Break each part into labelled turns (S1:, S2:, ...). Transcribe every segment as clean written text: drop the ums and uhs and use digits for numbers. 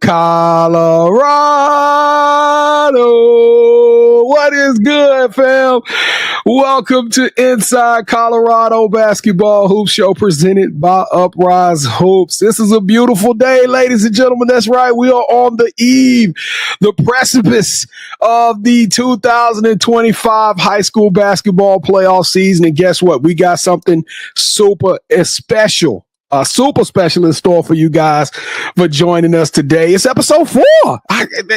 S1: Colorado. What is good, fam? Welcome to Inside Colorado Basketball Hoop Show presented by Uprise Hoops. This is a beautiful day, ladies and gentlemen. That's right. We are on the eve, the precipice of the 2025 high school basketball playoff season. And guess what? We got something super special. Super special in store for you guys for joining us today. It's episode 4.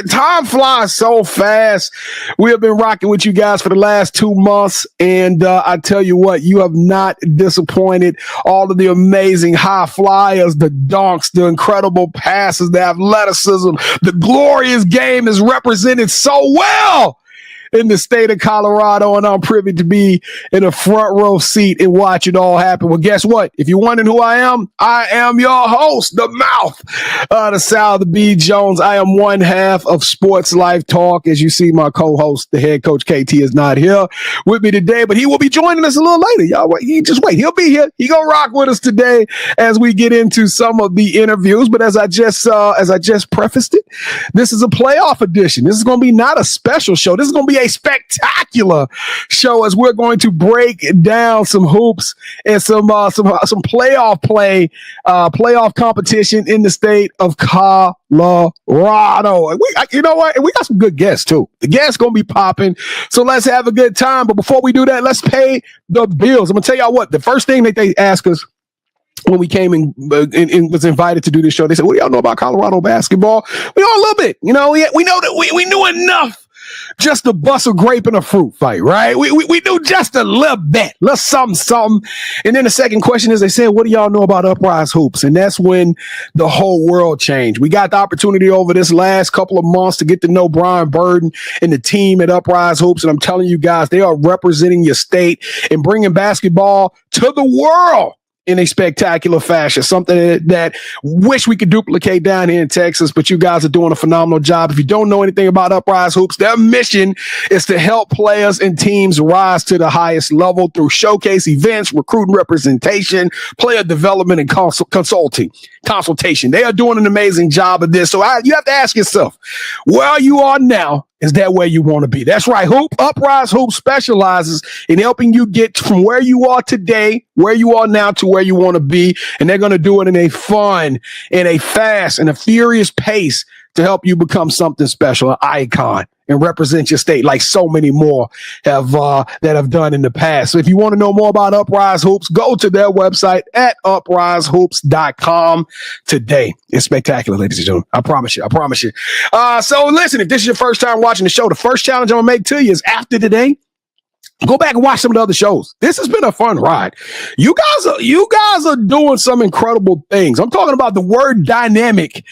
S1: Time flies so fast. We have been rocking with you guys for the last 2 months. And I tell you what, you have not disappointed. All of the amazing high flyers, the dunks, the incredible passes, the athleticism, the glorious game is represented so well in the state of Colorado, and I'm privy to be in a front row seat and watch it all happen. Well, guess what? If you're wondering who I am your host, the mouth, the South, the B. Jones. I am one half of Sports Life Talk. As you see, my co-host, the head coach KT, is not here with me today, but he will be joining us a little later. Y'all wait, just wait. He'll be here. He gonna rock with us today as we get into some of the interviews. But as I just prefaced it, this is a playoff edition. This is gonna be not a special show. This is gonna be a spectacular show as we're going to break down some hoops and some playoff playoff competition in the state of Colorado. You know what? We got some good guests too. The guests gonna be popping, so let's have a good time. But before we do that, let's pay the bills. I'm gonna tell y'all what. The first thing that they ask us when we came and was invited to do this show, they said, "What do y'all know about Colorado basketball?" We know a little bit. You know, we know that we knew enough just to bust a grape in a fruit fight, right? We do just a little bit, little something. And then the second question is, they said, "What do y'all know about Uprise Hoops?" And that's when the whole world changed. We got the opportunity over this last couple of months to get to know Brian Burden and the team at Uprise Hoops. And I'm telling you guys, they are representing your state and bringing basketball to the world in a spectacular fashion, something that wish we could duplicate down here in Texas, but you guys are doing a phenomenal job. If you don't know anything about Uprise Hoops, their mission is to help players and teams rise to the highest level through showcase events, recruiting representation, player development, and consultation. They are doing an amazing job of this. So you have to ask yourself, where you are now, is that where you want to be? That's right. Uprise Hoop specializes in helping you get from where you are today, where you are now, to where you want to be. And they're going to do it in a fun, in a fast, and a furious pace to help you become something special, an icon, and represent your state like so many more that have done in the past. So if you want to know more about Uprise Hoops, go to their website at uprisehoops.com today. It's spectacular, ladies and gentlemen. I promise you. So listen, if this is your first time watching the show, the first challenge I'm going to make to you is after today, go back and watch some of the other shows. This has been a fun ride. You guys are doing some incredible things. I'm talking about the word dynamic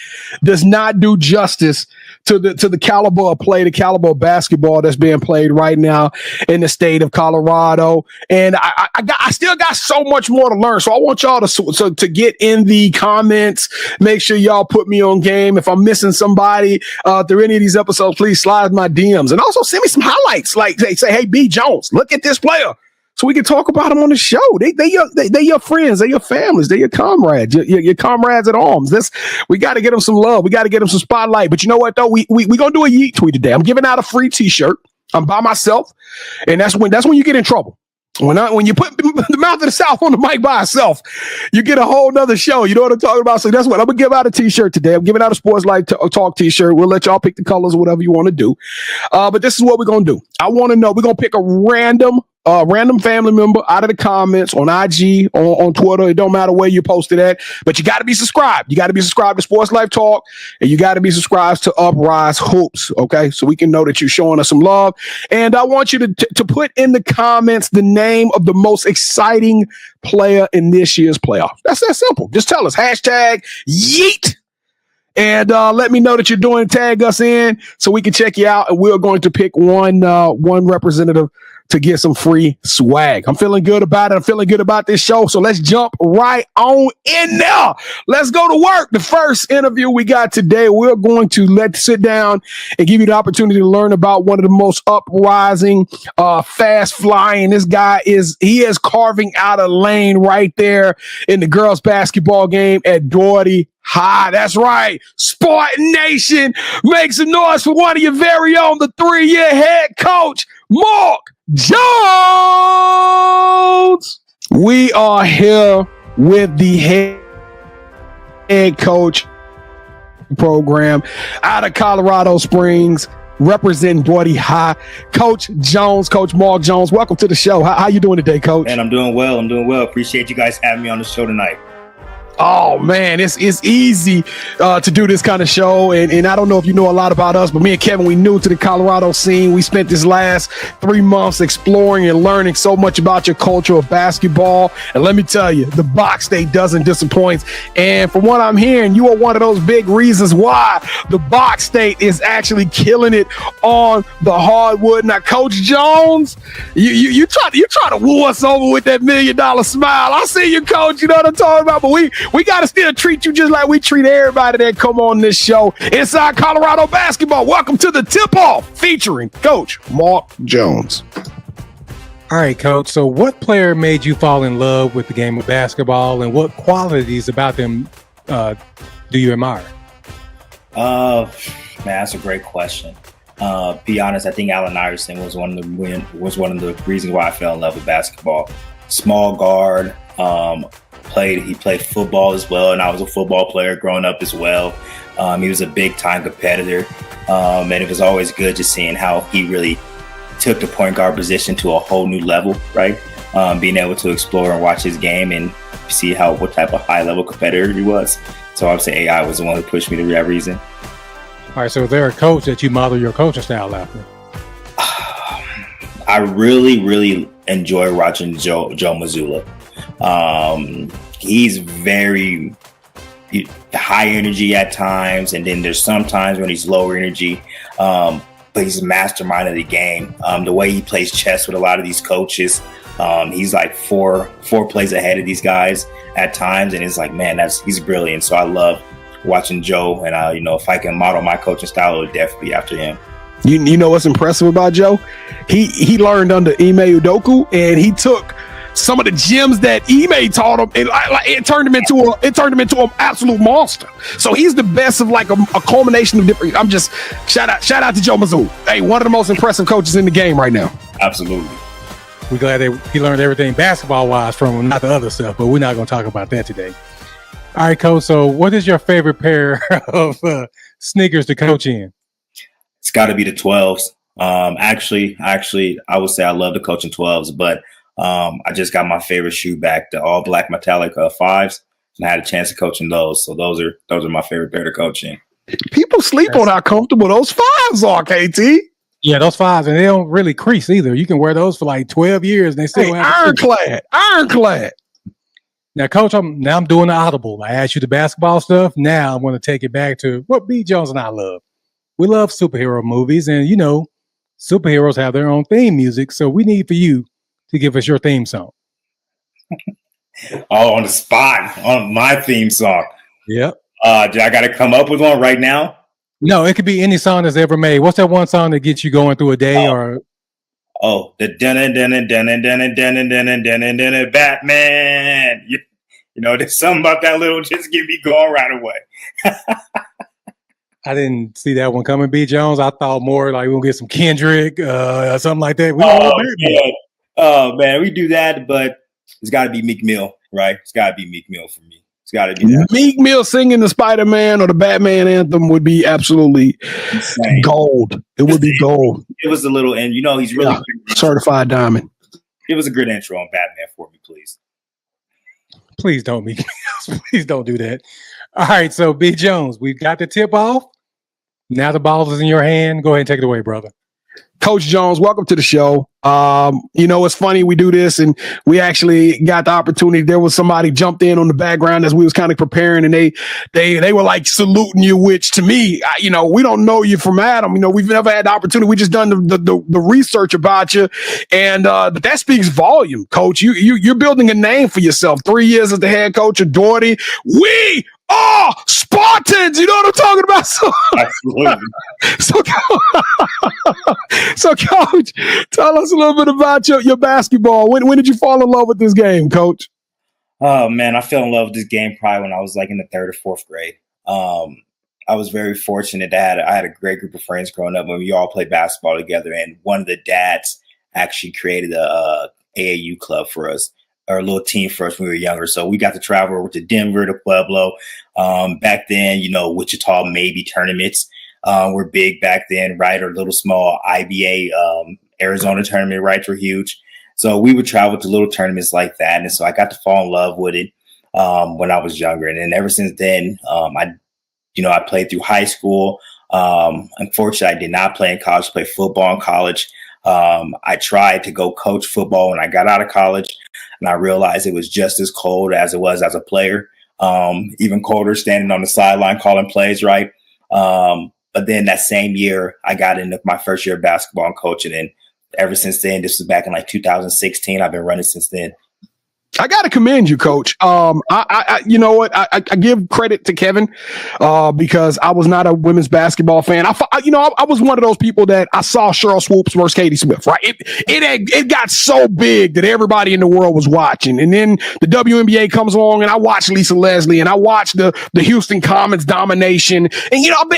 S1: does not do justice to the caliber of play, the caliber of basketball that's being played right now in the state of Colorado. And I still got so much more to learn. So I want y'all to get in the comments. Make sure y'all put me on game. If I'm missing somebody through any of these episodes, please slide my DMs. And also send me some highlights. Like say, "Hey, B. Jones, look at this player," so we can talk about them on the show. They your friends, they're your families, they're your comrades, your comrades at arms. We got to get them some love. We got to get them some spotlight. But you know what though? We gonna do a yeet tweet today. I'm giving out a free T-shirt. I'm by myself, and that's when you get in trouble. When you put the mouth of the South on the mic by itself, you get a whole nother show. You know what I'm talking about? So that's what I'm gonna give out a T-shirt today. I'm giving out a Sports Life Talk T-shirt. We'll let y'all pick the colors or whatever you want to do. But this is what we're gonna do. I want to know. We're gonna pick a random family member out of the comments on IG, on Twitter. It don't matter where you post it at, but you got to be subscribed. You got to be subscribed to Sports Life Talk, and you got to be subscribed to Uprise Hoops. Okay, so we can know that you're showing us some love. And I want you to put in the comments the name of the most exciting player in this year's playoff. That's that simple. Just tell us #yeet. And let me know that you're doing. Tag us in so we can check you out, and we're going to pick one representative to get some free swag. I'm feeling good about it. I'm feeling good about this show. So let's jump right on in there. Let's go to work. The first interview we got today, we're going to sit down and give you the opportunity to learn about one of the most uprising, fast flying. This guy is carving out a lane right there in the girls basketball game at Doherty High. That's right. Spartan Nation, make some noise for one of your very own, the 3-year head coach, Mark Jones. We are here with the head coach program out of Colorado Springs, representing Doherty High, Coach Jones, Coach Mark Jones. Welcome to the show. How you doing today, Coach?
S2: Man, I'm doing well. Appreciate you guys having me on the show tonight.
S1: Oh man, it's easy to do this kind of show, and I don't know if you know a lot about us, but me and Kevin, we new to the Colorado scene. We spent this last 3 months exploring and learning so much about your culture of basketball, and let me tell you, the Box State doesn't disappoint. And from what I'm hearing, you are one of those big reasons why the Box State is actually killing it on the hardwood. Now, Coach Jones, you try to woo us over with that $1 million smile. I see you, Coach. You know what I'm talking about, but we got to still treat you just like we treat everybody that come on this show. Inside Colorado Basketball, welcome to the tip-off featuring Coach Mark Jones.
S3: All right, Coach. So what player made you fall in love with the game of basketball, and what qualities about them do you admire?
S2: Man, that's a great question. Be honest, I think Allen Iverson was one of the reasons why I fell in love with basketball. Small guard, he played football as well, and I was a football player growing up as well. He was a big time competitor, and it was always good just seeing how he really took the point guard position to a whole new level, right? Being able to explore and watch his game and see what type of high level competitor he was. So I would say AI was the one who pushed me to that reason.
S3: All right, so is there a coach that you model your coaching style after?
S2: I really, really enjoy watching Joe Mazzulla. He's very high energy at times, and then there's some times when he's lower energy, but he's a mastermind of the game. The way he plays chess with a lot of these coaches, he's like four plays ahead of these guys at times, and it's like, man, he's brilliant. So I love watching Joe, and if I can model my coaching style, it would definitely be after him.
S1: You know what's impressive about Joe? He learned under Ime Udoka, and he took some of the gems that Ime taught him, and it turned him into an absolute monster. So he's the best of like a culmination of different. I'm just shout out to Joe Mazzulla. Hey, one of the most impressive coaches in the game right now.
S2: Absolutely.
S3: We're glad he learned everything basketball wise from him, not the other stuff. But we're not going to talk about that today. All right, Coach. So, what is your favorite pair of sneakers to coach in?
S2: It's got to be the 12s. Actually, I would say I love the coaching 12s, but I just got my favorite shoe back, the all black metallic 5s, and I had a chance of coaching those. So those are my favorite pair to coach in.
S1: People sleep on how comfortable those 5s are, KT.
S3: Yeah, those 5s, and they don't really crease either. You can wear those for like 12 years, and they still have ironclad. Now, Coach, I'm doing the audible. I asked you the basketball stuff. Now I'm going to take it back to what B. Jones and I love. We love superhero movies, and superheroes have their own theme music. So we need for you to give us your theme song.
S2: Oh, on the spot, on my theme song.
S3: Yep.
S2: Do I got to come up with one right now?
S3: No, it could be any song that's ever made. What's that one song that gets you going through a day
S2: the Batman. There's something about that little just get me going right away.
S3: I didn't see that one coming, B. Jones. I thought more like we'll get some Kendrick or something like that.
S2: Man, we do that, but it's got to be Meek Mill, right? It's got to be Meek Mill for me. It's got to be that.
S1: Meek Mill singing the Spider-Man or the Batman anthem would be absolutely insane. Gold. It would be gold.
S2: It was a little, and he's really
S1: certified diamond.
S2: It was a good intro on Batman for me, please.
S3: Please don't, Meek Mill. Please don't do that. All right, so B. Jones, we've got the tip off. Now the ball is in your hand. Go ahead and take it away, brother.
S1: Coach Jones, welcome to the show. It's funny we do this, and we actually got the opportunity. There was somebody jumped in on the background as we was kind of preparing, and they were like saluting you, which to me, we don't know you from Adam. We've never had the opportunity. We just done the research about you, and but that speaks volume, Coach. You're building a name for yourself. 3 years as the head coach of Doherty. We are Spartans. You know what I'm talking about? So Coach, tell us a little bit about your basketball. When did you fall in love with this game, Coach?
S2: Oh man, I fell in love with this game probably when I was like in the 3rd or 4th grade. I was very fortunate that I had a great group of friends growing up when we all played basketball together, and one of the dads actually created a AAU club for us, or a little team for us when we were younger. So we got to travel over to Denver, to Pueblo. Back then, Wichita maybe tournaments were big back then, right? Or little small IBA Arizona tournament rights were huge. So we would travel to little tournaments like that. And so I got to fall in love with it when I was younger. And then ever since then, I played through high school. Unfortunately, I did not play in college, played football in college. I tried to go coach football when I got out of college, and I realized it was just as cold as it was as a player. Even colder standing on the sideline calling plays, right? But then that same year, I got into my first year of basketball and coaching. And ever since then, this was back in like 2016. I've been running since then.
S1: I got to commend you, Coach. You know what? I give credit to Kevin because I was not a women's basketball fan. I was one of those people that I saw Cheryl Swoops versus Katie Smith. Right? It got so big that everybody in the world was watching, and then the WNBA comes along, and I watched Lisa Leslie, and I watched the Houston Comets domination, and I've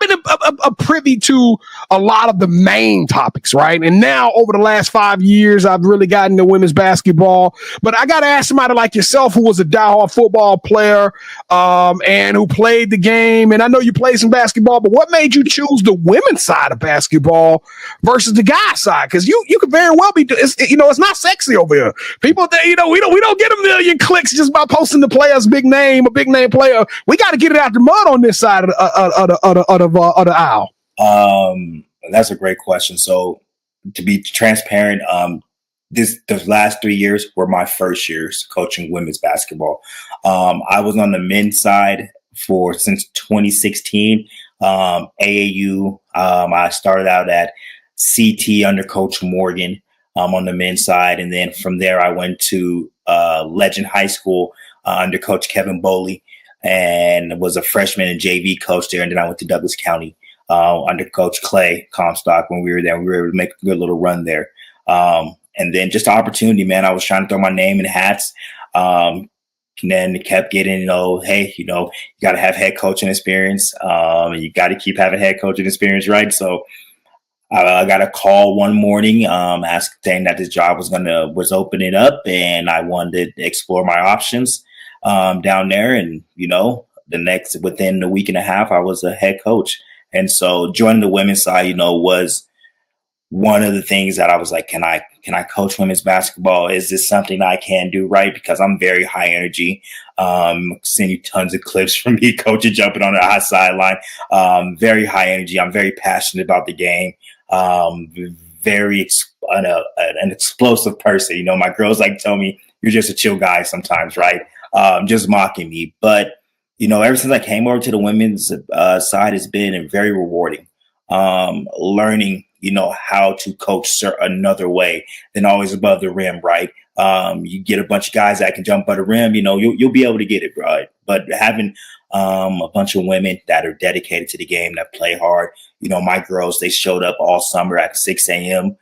S1: been a privy to a lot of the main topics, right? And now over the last 5 years, I've really gotten into women's basketball, but I got to ask somebody like yourself who was a diehard football player and who played the game. And I know you played some basketball, but what made you choose the women's side of basketball versus the guys side? Because you could very well be, it's not sexy over here. People think, we don't get a million clicks just by posting the player's big name, a big name player. We got to get it out the mud on this side of the aisle.
S2: That's a great question. So to be transparent, those last 3 years were my first years coaching women's basketball. I was on the men's side since 2016. AAU. I started out at CT under Coach Morgan on the men's side, and then from there I went to Legend High School under Coach Kevin Boley, and was a freshman and JV coach there. And then I went to Douglas County under Coach Clay Comstock. When we were there, we were able to make a good little run there. And then just the opportunity, man. I was trying to throw my name in hats. And then it kept getting, hey, you got to have head coaching experience. And you got to keep having head coaching experience, right? So I got a call one morning saying that this job was opening up, and I wanted to explore my options down there. And, within a week and a half, I was a head coach. And so joining the women's side, was one of the things that I was like, can I coach women's basketball? Is this something I can do, right? Because I'm very high energy. Send you tons of clips from me coaching, jumping on the high sideline. Very high energy. I'm very passionate about the game. Very an explosive person. My girls tell me you're just a chill guy sometimes, right? Just mocking me. But, ever since I came over to the women's side, it's been very rewarding. Learning, how to coach another way than always above the rim, right? You get a bunch of guys that can jump above the rim, you'll be able to get it, right? But having a bunch of women that are dedicated to the game, that play hard, my girls, they showed up all summer at 6 a.m.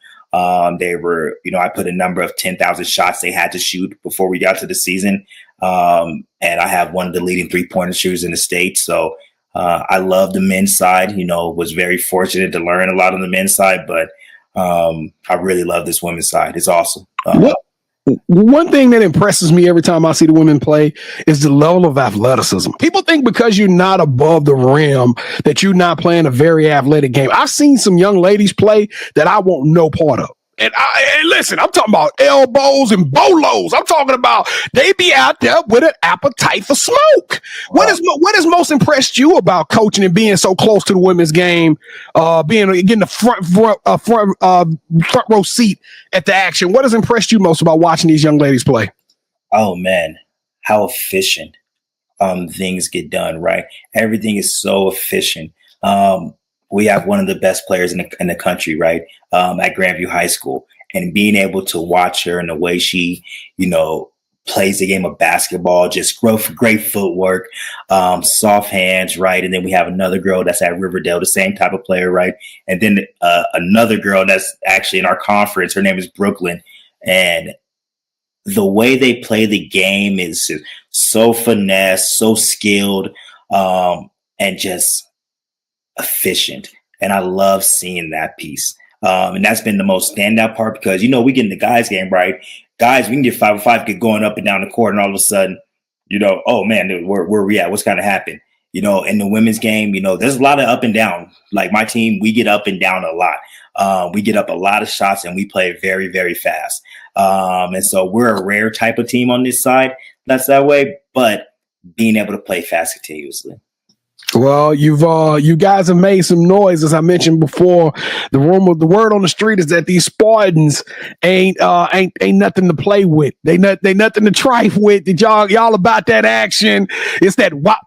S2: They were, I put a number of 10,000 shots they had to shoot before we got to the season. And I have one of the leading 3-pointer shooters in the state. So I love the men's side, was very fortunate to learn a lot on the men's side, but I really love this women's side. It's awesome.
S1: One thing that impresses me every time I see the women play is the level of athleticism. People think because you're not above the rim that you're not playing a very athletic game. I've seen some young ladies play that I want no part of. And listen, I'm talking about elbows and bolos. I'm talking about they be out there with an appetite for smoke. Wow. What has most impressed you about coaching and being so close to the women's game, getting the front row seat at the action? What has impressed you most about watching these young ladies play?
S2: Oh man, how efficient things get done, right? Everything is so efficient. We have one of the best players in the country, right? At Grandview High School, and being able to watch her and the way she, plays the game of basketball, just great footwork, soft hands, right? And then we have another girl that's at Riverdale, the same type of player, right? And then another girl that's actually in our conference. Her name is Brooklyn, and the way they play the game is so finesse, so skilled, and just efficient. And I love seeing that piece. And that's been the most standout part because, we get in the guys game, right? Guys, we can get 5-on-5, get going up and down the court, and all of a sudden, oh man, where we at? What's going to happen? In the women's game, there's a lot of up and down. Like my team, we get up and down a lot. We get up a lot of shots and we play very, very fast. And so we're a rare type of team on this side that's that way, but being able to play fast continuously.
S1: Well, you guys have made some noise, as I mentioned before. The word on the street is that these Spartans ain't nothing to play with. They nothing to trife with. Did y'all about that action? It's that wop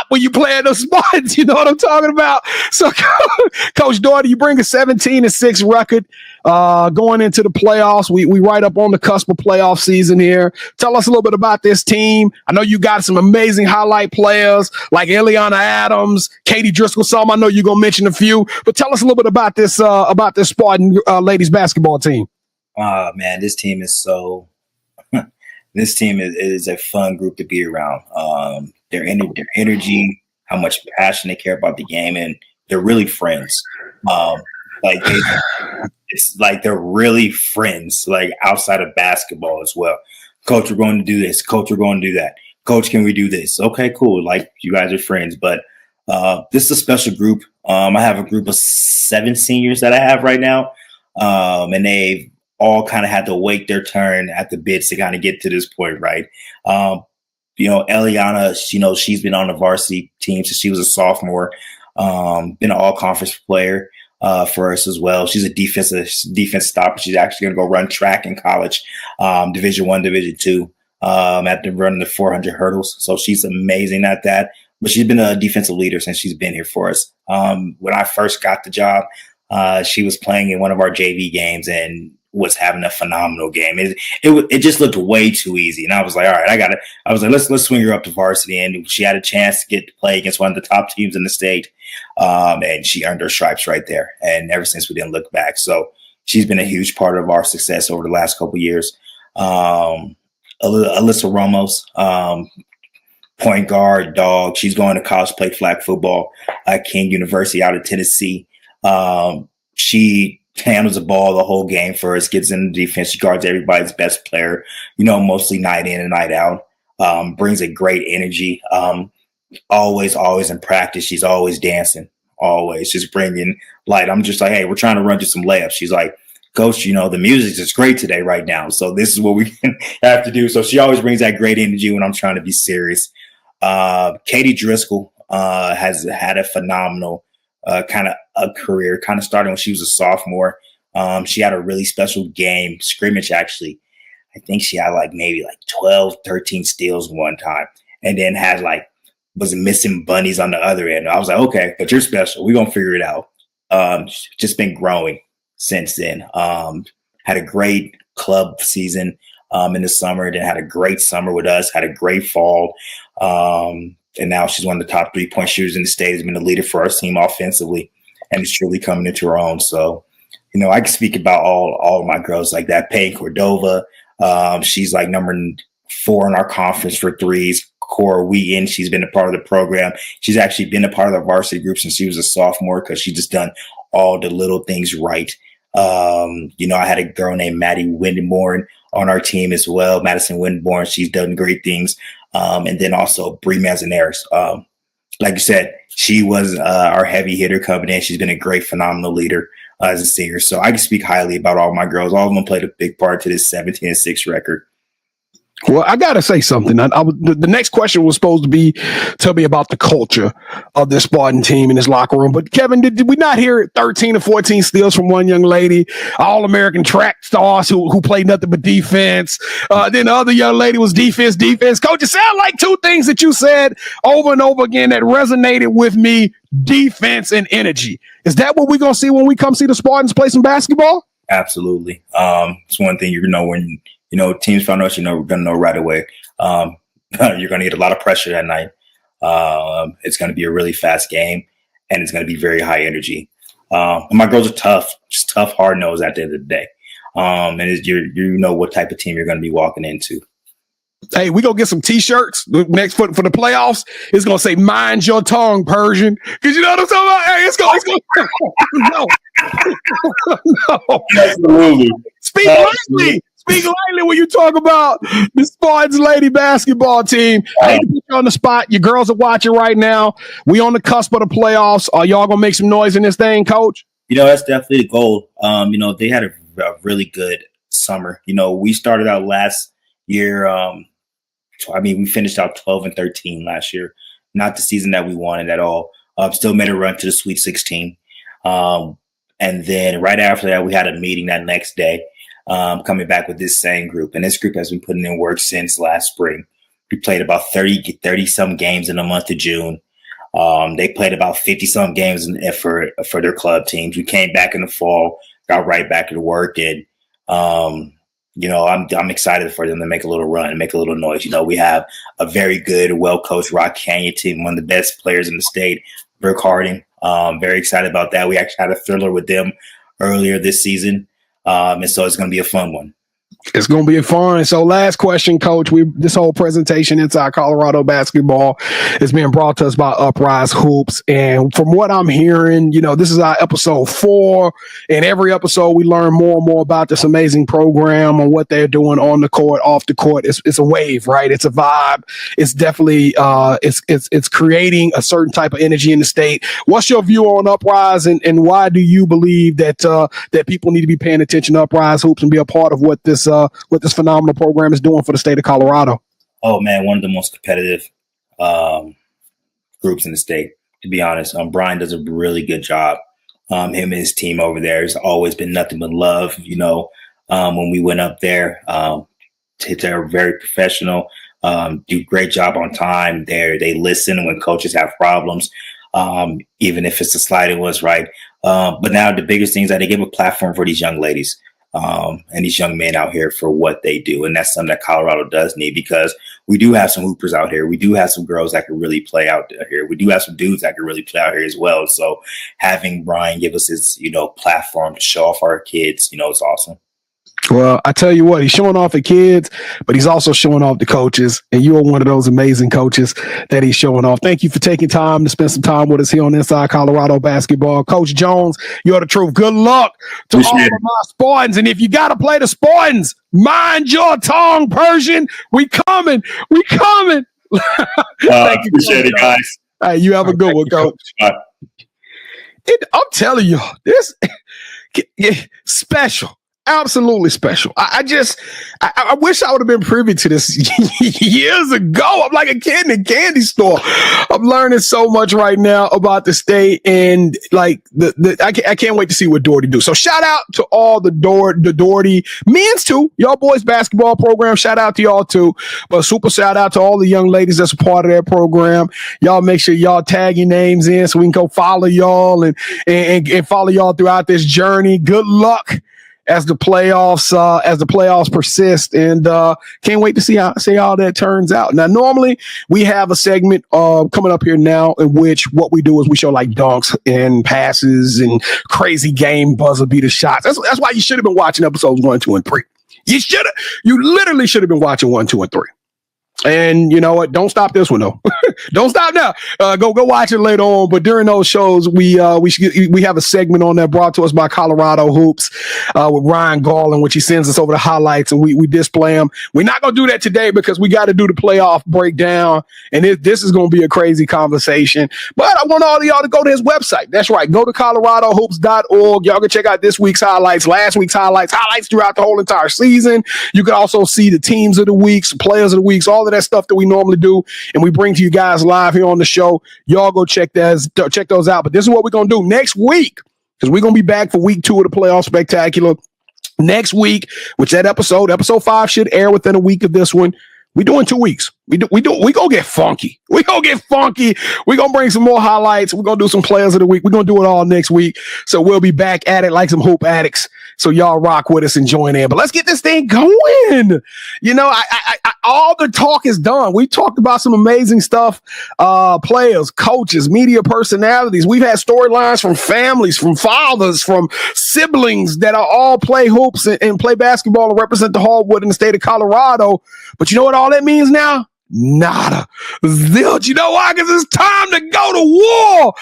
S1: when you playing those Spartans. You know what I'm talking about? So, Coach Doherty, you bring a 17-6 record going into the playoffs. We right up on the cusp of playoff season here. Tell us a little bit about this team. I know you got some amazing highlight players like Eliana Adams, Katie Driscoll. Some I know you're gonna mention a few, but tell us a little bit about this Spartan ladies basketball team.
S2: Man, this team is so. This team is a fun group to be around. Their energy, how much passion they care about the game, and they're really friends. It's like they're really friends, like outside of basketball as well. Coach, we're going to do this. Coach, we're going to do that. Coach, can we do this? Okay, cool. Like you guys are friends, but this is a special group. I have a group of 7 seniors that I have right now, and they've all kind of had to wait their turn at the bids to kind of get to this point, right? Eliana, she's been on the varsity team since she was a sophomore, been an all-conference player for us as well. She's a defense stopper. She's actually going to go run track in college, Division I, Division II. After running the 400 hurdles. So she's amazing at that, but she's been a defensive leader since she's been here for us. When I first got the job, she was playing in one of our JV games and was having a phenomenal game. It just looked way too easy. And I was like, all right, let's swing her up to varsity. And she had a chance to get to play against one of the top teams in the state. And she earned her stripes right there. And ever since we didn't look back. So she's been a huge part of our success over the last couple of years. Alyssa Ramos, point guard, dog. She's going to college, play flag football at King University out of Tennessee. She handles the ball the whole game for us, gets in the defense. She guards everybody's best player, mostly night in and night out. Brings a great energy. Always in practice. She's always dancing, always just bringing light. I'm just like, hey, we're trying to run through some layups. She's like, Coach, the music is great today right now. So this is what we have to do. So she always brings that great energy when I'm trying to be serious. Katie Driscoll has had a phenomenal kind of a career, kind of starting when she was a sophomore. She had a really special game, scrimmage actually. I think she had maybe 12, 13 steals one time, and then had was missing bunnies on the other end. I was like, okay, but you're special. We're going to figure it out. Just been growing since then. Had a great club season in the summer, then had a great summer with us, had a great fall. And now she's one of the top 3-point shooters in the state, has been the leader for our team offensively, and is truly coming into her own. So, I can speak about all of my girls like that. Payne Cordova, she's number 4 in our conference for threes. Cora Wheaton, she's been a part of the program. She's actually been a part of the varsity group since she was a sophomore because she just done all the little things right. I had a girl named Maddie Winborn on our team as well. Madison Winborn, she's done great things. And then also Bree Manzanares. Like you said, she was our heavy hitter coming in. She's been a great, phenomenal leader as a senior. So I can speak highly about all my girls. All of them played a big part to this 17-6 record.
S1: Well, I got to say something. The next question was supposed to be, tell me about the culture of this Spartan team in this locker room. But Kevin, did we not hear 13 or 14 steals from one young lady, All-American track stars who played nothing but defense? Then the other young lady was defense. Coach, it sounded like two things that you said over and over again that resonated with me, defense and energy. Is that what we're going to see when we come see the Spartans play some basketball?
S2: Absolutely. It's one thing when teams found us, we're going to know right away. You're going to get a lot of pressure that night. It's going to be a really fast game, and it's going to be very high energy. My girls are tough, just tough, hard-nosed at the end of the day. And you know what type of team you're going to be walking into.
S1: Hey, we gonna get some T-shirts next for the playoffs. It's gonna say "Mind your tongue, Persian," because you know what I'm talking about. Hey, no.
S2: Absolutely.
S1: Speak lightly when you talk about the Spartans lady basketball team. I hate to put you on the spot. Your girls are watching right now. We on the cusp of the playoffs. Are y'all gonna make some noise in this thing, Coach?
S2: That's definitely the goal. They had a really good summer. We started out last year. We finished out 12-13 last year. Not the season that we wanted at all. Still made a run to the Sweet 16. And then right after that, we had a meeting that next day, coming back with this same group. And this group has been putting in work since last spring. We played about 30-some games in the month of June. They played about 50-some games for their club teams. We came back in the fall, got right back to work, and I'm excited for them to make a little run and make a little noise. We have a very good, well-coached Rock Canyon team, one of the best players in the state, Brooke Harding. Very excited about that. We actually had a thriller with them earlier this season, and so it's going to be a fun one.
S1: It's going to be fun. So last question, Coach. This whole presentation Inside Colorado Basketball is being brought to us by Uprise Hoops. And from what I'm hearing, this is our episode 4. And every episode we learn more and more about this amazing program and what they're doing on the court, off the court. It's a wave, right? It's a vibe. It's definitely it's creating a certain type of energy in the state. What's your view on Uprise, and why do you believe that that people need to be paying attention to Uprise Hoops and be a part of what this phenomenal program is doing for the state of Colorado?
S2: Oh man, one of the most competitive groups in the state, to be honest. Brian does a really good job. Him and his team over there has always been nothing but love. When we went up there, they're very professional, do great job on time. They listen when coaches have problems, even if it's the slighted ones, right? But now the biggest thing is that they give a platform for these young ladies. And these young men out here for what they do. And that's something that Colorado does need, because we do have some hoopers out here. We do have some girls that can really play out here. We do have some dudes that can really play out here as well. So having Brian give us his, platform to show off our kids, it's awesome.
S1: Well, I tell you what, he's showing off the kids, but he's also showing off the coaches. And you are one of those amazing coaches that he's showing off. Thank you for taking time to spend some time with us here on Inside Colorado Basketball. Coach Jones, you're the truth. Good luck to all of my Spartans. And if you got to play the Spartans, mind your tongue, Persian. We coming. Thank you.
S2: Appreciate it, guys.
S1: Hey, you have a good one, Coach. I'm telling you, this special. Absolutely special. I wish I would have been privy to this years ago. I'm like a kid in a candy store. I'm learning so much right now about the state, and like I can't wait to see what Doherty do. So shout out to all the Doherty men's too, y'all boys basketball program. Shout out to y'all too, but super shout out to all the young ladies that's a part of that program. Y'all make sure y'all tag your names in so we can go follow y'all and follow y'all throughout this journey. Good luck as the playoffs persist, and can't wait to see how that turns out. Now, normally we have a segment coming up here now in which what we do is we show like dunks and passes and crazy game buzzer beater shots. That's why you should have been watching episodes 1, 2, and 3. You literally should have been watching 1, 2, and 3. And you know what? Don't stop this one though. Don't stop now. Go watch it later on. But during those shows, we have a segment on there brought to us by Colorado Hoops with Ryan Garland, which he sends us over the highlights and we display them. We're not gonna do that today because we got to do the playoff breakdown, and this is gonna be a crazy conversation. But I want all of y'all to go to his website. That's right. Go to coloradohoops.org. Y'all can check out this week's highlights, last week's highlights throughout the whole entire season. You can also see the teams of the weeks, players of the weeks, all of that stuff that we normally do, and we bring to you guys live here on the show. Y'all go check those out. But this is what we're gonna do next week, because we're gonna be back for week 2 of the playoff spectacular next week, which that episode 5 should air within a week of this one. We doing 2 weeks. We gonna get funky. We gonna bring some more highlights. We're gonna do some players of the week. We're gonna do it all next week. So we'll be back at it like some hoop addicts. So y'all rock with us and join in. But let's get this thing going. You know, I all the talk is done. We talked about some amazing stuff. Players, coaches, media personalities. We've had storylines from families, from fathers, from siblings that are all play hoops and play basketball and represent the hardwood in the state of Colorado. But you know what all that means now? Nada. Zilch. You know why? Because it's time to go to war.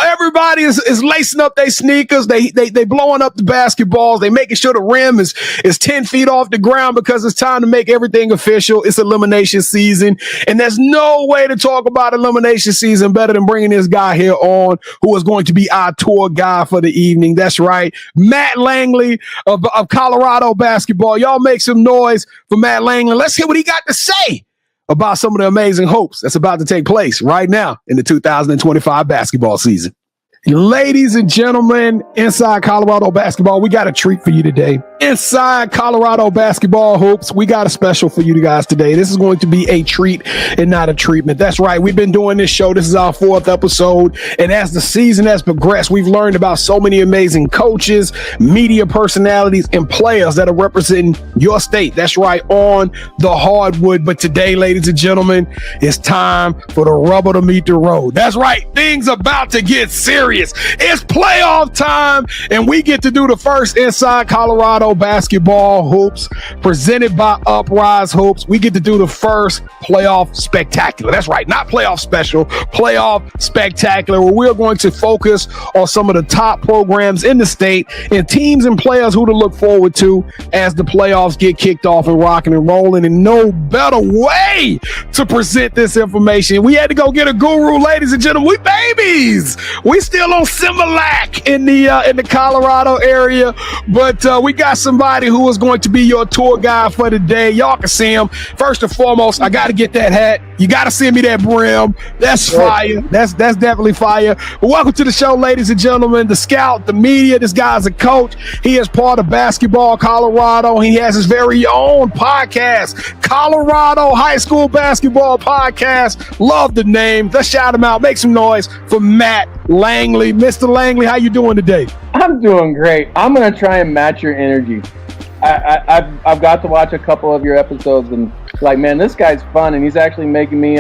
S1: Everybody is lacing up their sneakers. They blowing up the basketballs. They making sure the rim is 10 feet off the ground because it's time to make everything official. It's elimination season. And there's no way to talk about elimination season better than bringing this guy here on, who is going to be our tour guy for the evening. That's right. Matt Langley of Colorado basketball. Y'all make some noise for Matt Langley. Let's hear what he got to say about some of the amazing hopes that's about to take place right now in the 2025 basketball season. Ladies and gentlemen, Inside Colorado Basketball, we got a treat for you today. Inside Colorado Basketball Hoops, we got a special for you guys today. This is going to be a treat and not a treatment. That's right. We've been doing this show. This is our 4th episode. And as the season has progressed, we've learned about so many amazing coaches, media personalities, and players that are representing your state. That's right, on the hardwood. But today, ladies and gentlemen, it's time for the rubber to meet the road. That's right. Things about to get serious. It's playoff time, and we get to do the first Inside Colorado Basketball Hoops presented by Uprise Hoops. We get to do the first playoff spectacular. That's right, not playoff special, playoff spectacular, where we're going to focus on some of the top programs in the state and teams and players who to look forward to as the playoffs get kicked off and rocking and rolling. And no better way to present this information. We had to go get a guru, ladies and gentlemen. We babies. We still on Similac in the Colorado area, but we got somebody who is going to be your tour guide for the day. Y'all can see him. First and foremost, I got to get that hat. You got to send me that brim. That's fire. That's definitely fire. But welcome to the show, ladies and gentlemen. The scout, the media. This guy's a coach. He is part of Basketball Colorado. He has his very own podcast, Colorado High School Basketball Podcast. Love the name. Let's shout him out. Make some noise for Matt Langley. Mr. Langley, how you doing today?
S4: I'm doing great. I'm going to try and match your energy. I've got to watch a couple of your episodes, and like, man, this guy's fun, and he's actually making me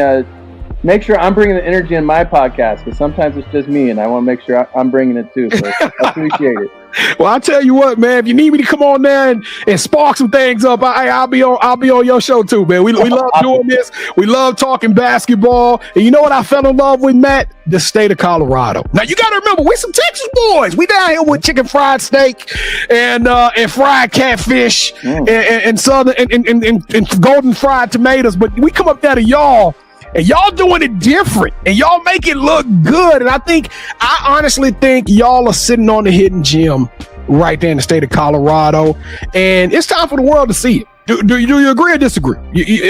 S4: make sure I'm bringing the energy in my podcast, because sometimes it's just me, and I want to make sure I'm bringing it too. So I appreciate it.
S1: Well, I'll tell you what, man, if you need me to come on there and spark some things up, I'll be on your show too, man. We love doing this. We love talking basketball. And you know what I fell in love with, Matt? The state of Colorado. Now, you got to remember, we're some Texas boys. We down here with chicken fried steak and fried catfish and southern and golden fried tomatoes. But we come up there to y'all, and y'all doing it different, and y'all make it look good. And I honestly think y'all are sitting on the hidden gem right there in the state of Colorado, and it's time for the world to see it. Do you agree or disagree?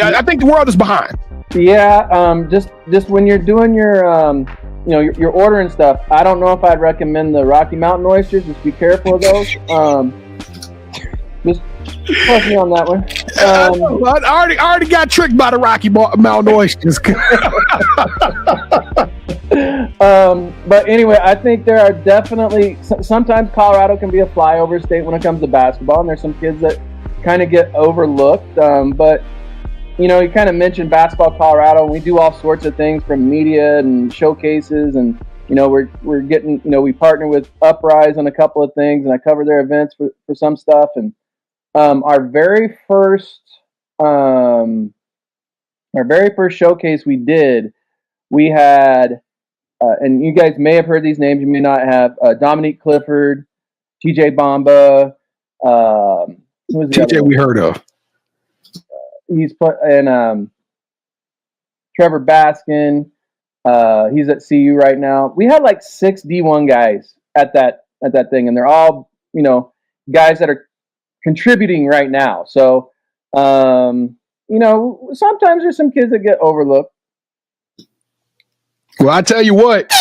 S1: I think the world is behind.
S4: Yeah, just when you're doing your your ordering stuff, I don't know if I'd recommend the Rocky Mountain oysters. Just be careful of those. Just trust me on that one.
S1: I already got tricked by the Rocky Mountain oysters.
S4: But anyway, I think there are definitely sometimes Colorado can be a flyover state when it comes to basketball, and there's some kids that kind of get overlooked. But you kind of mentioned Basketball Colorado. We do all sorts of things from media and showcases, and we're getting we partner with Uprise on a couple of things, and I cover their events for some stuff. And our very first Our very first showcase we did, we had, and you guys may have heard these names, you may not have, Dominique Clifford, TJ Bamba, who was the
S1: TJ we heard of.
S4: He's put in Trevor Baskin. He's at CU right now. We had like 6 D1 guys at that thing, and they're all, you know, guys that are contributing right now. So, you know, sometimes there's some kids that get overlooked.
S1: Well, I tell you what.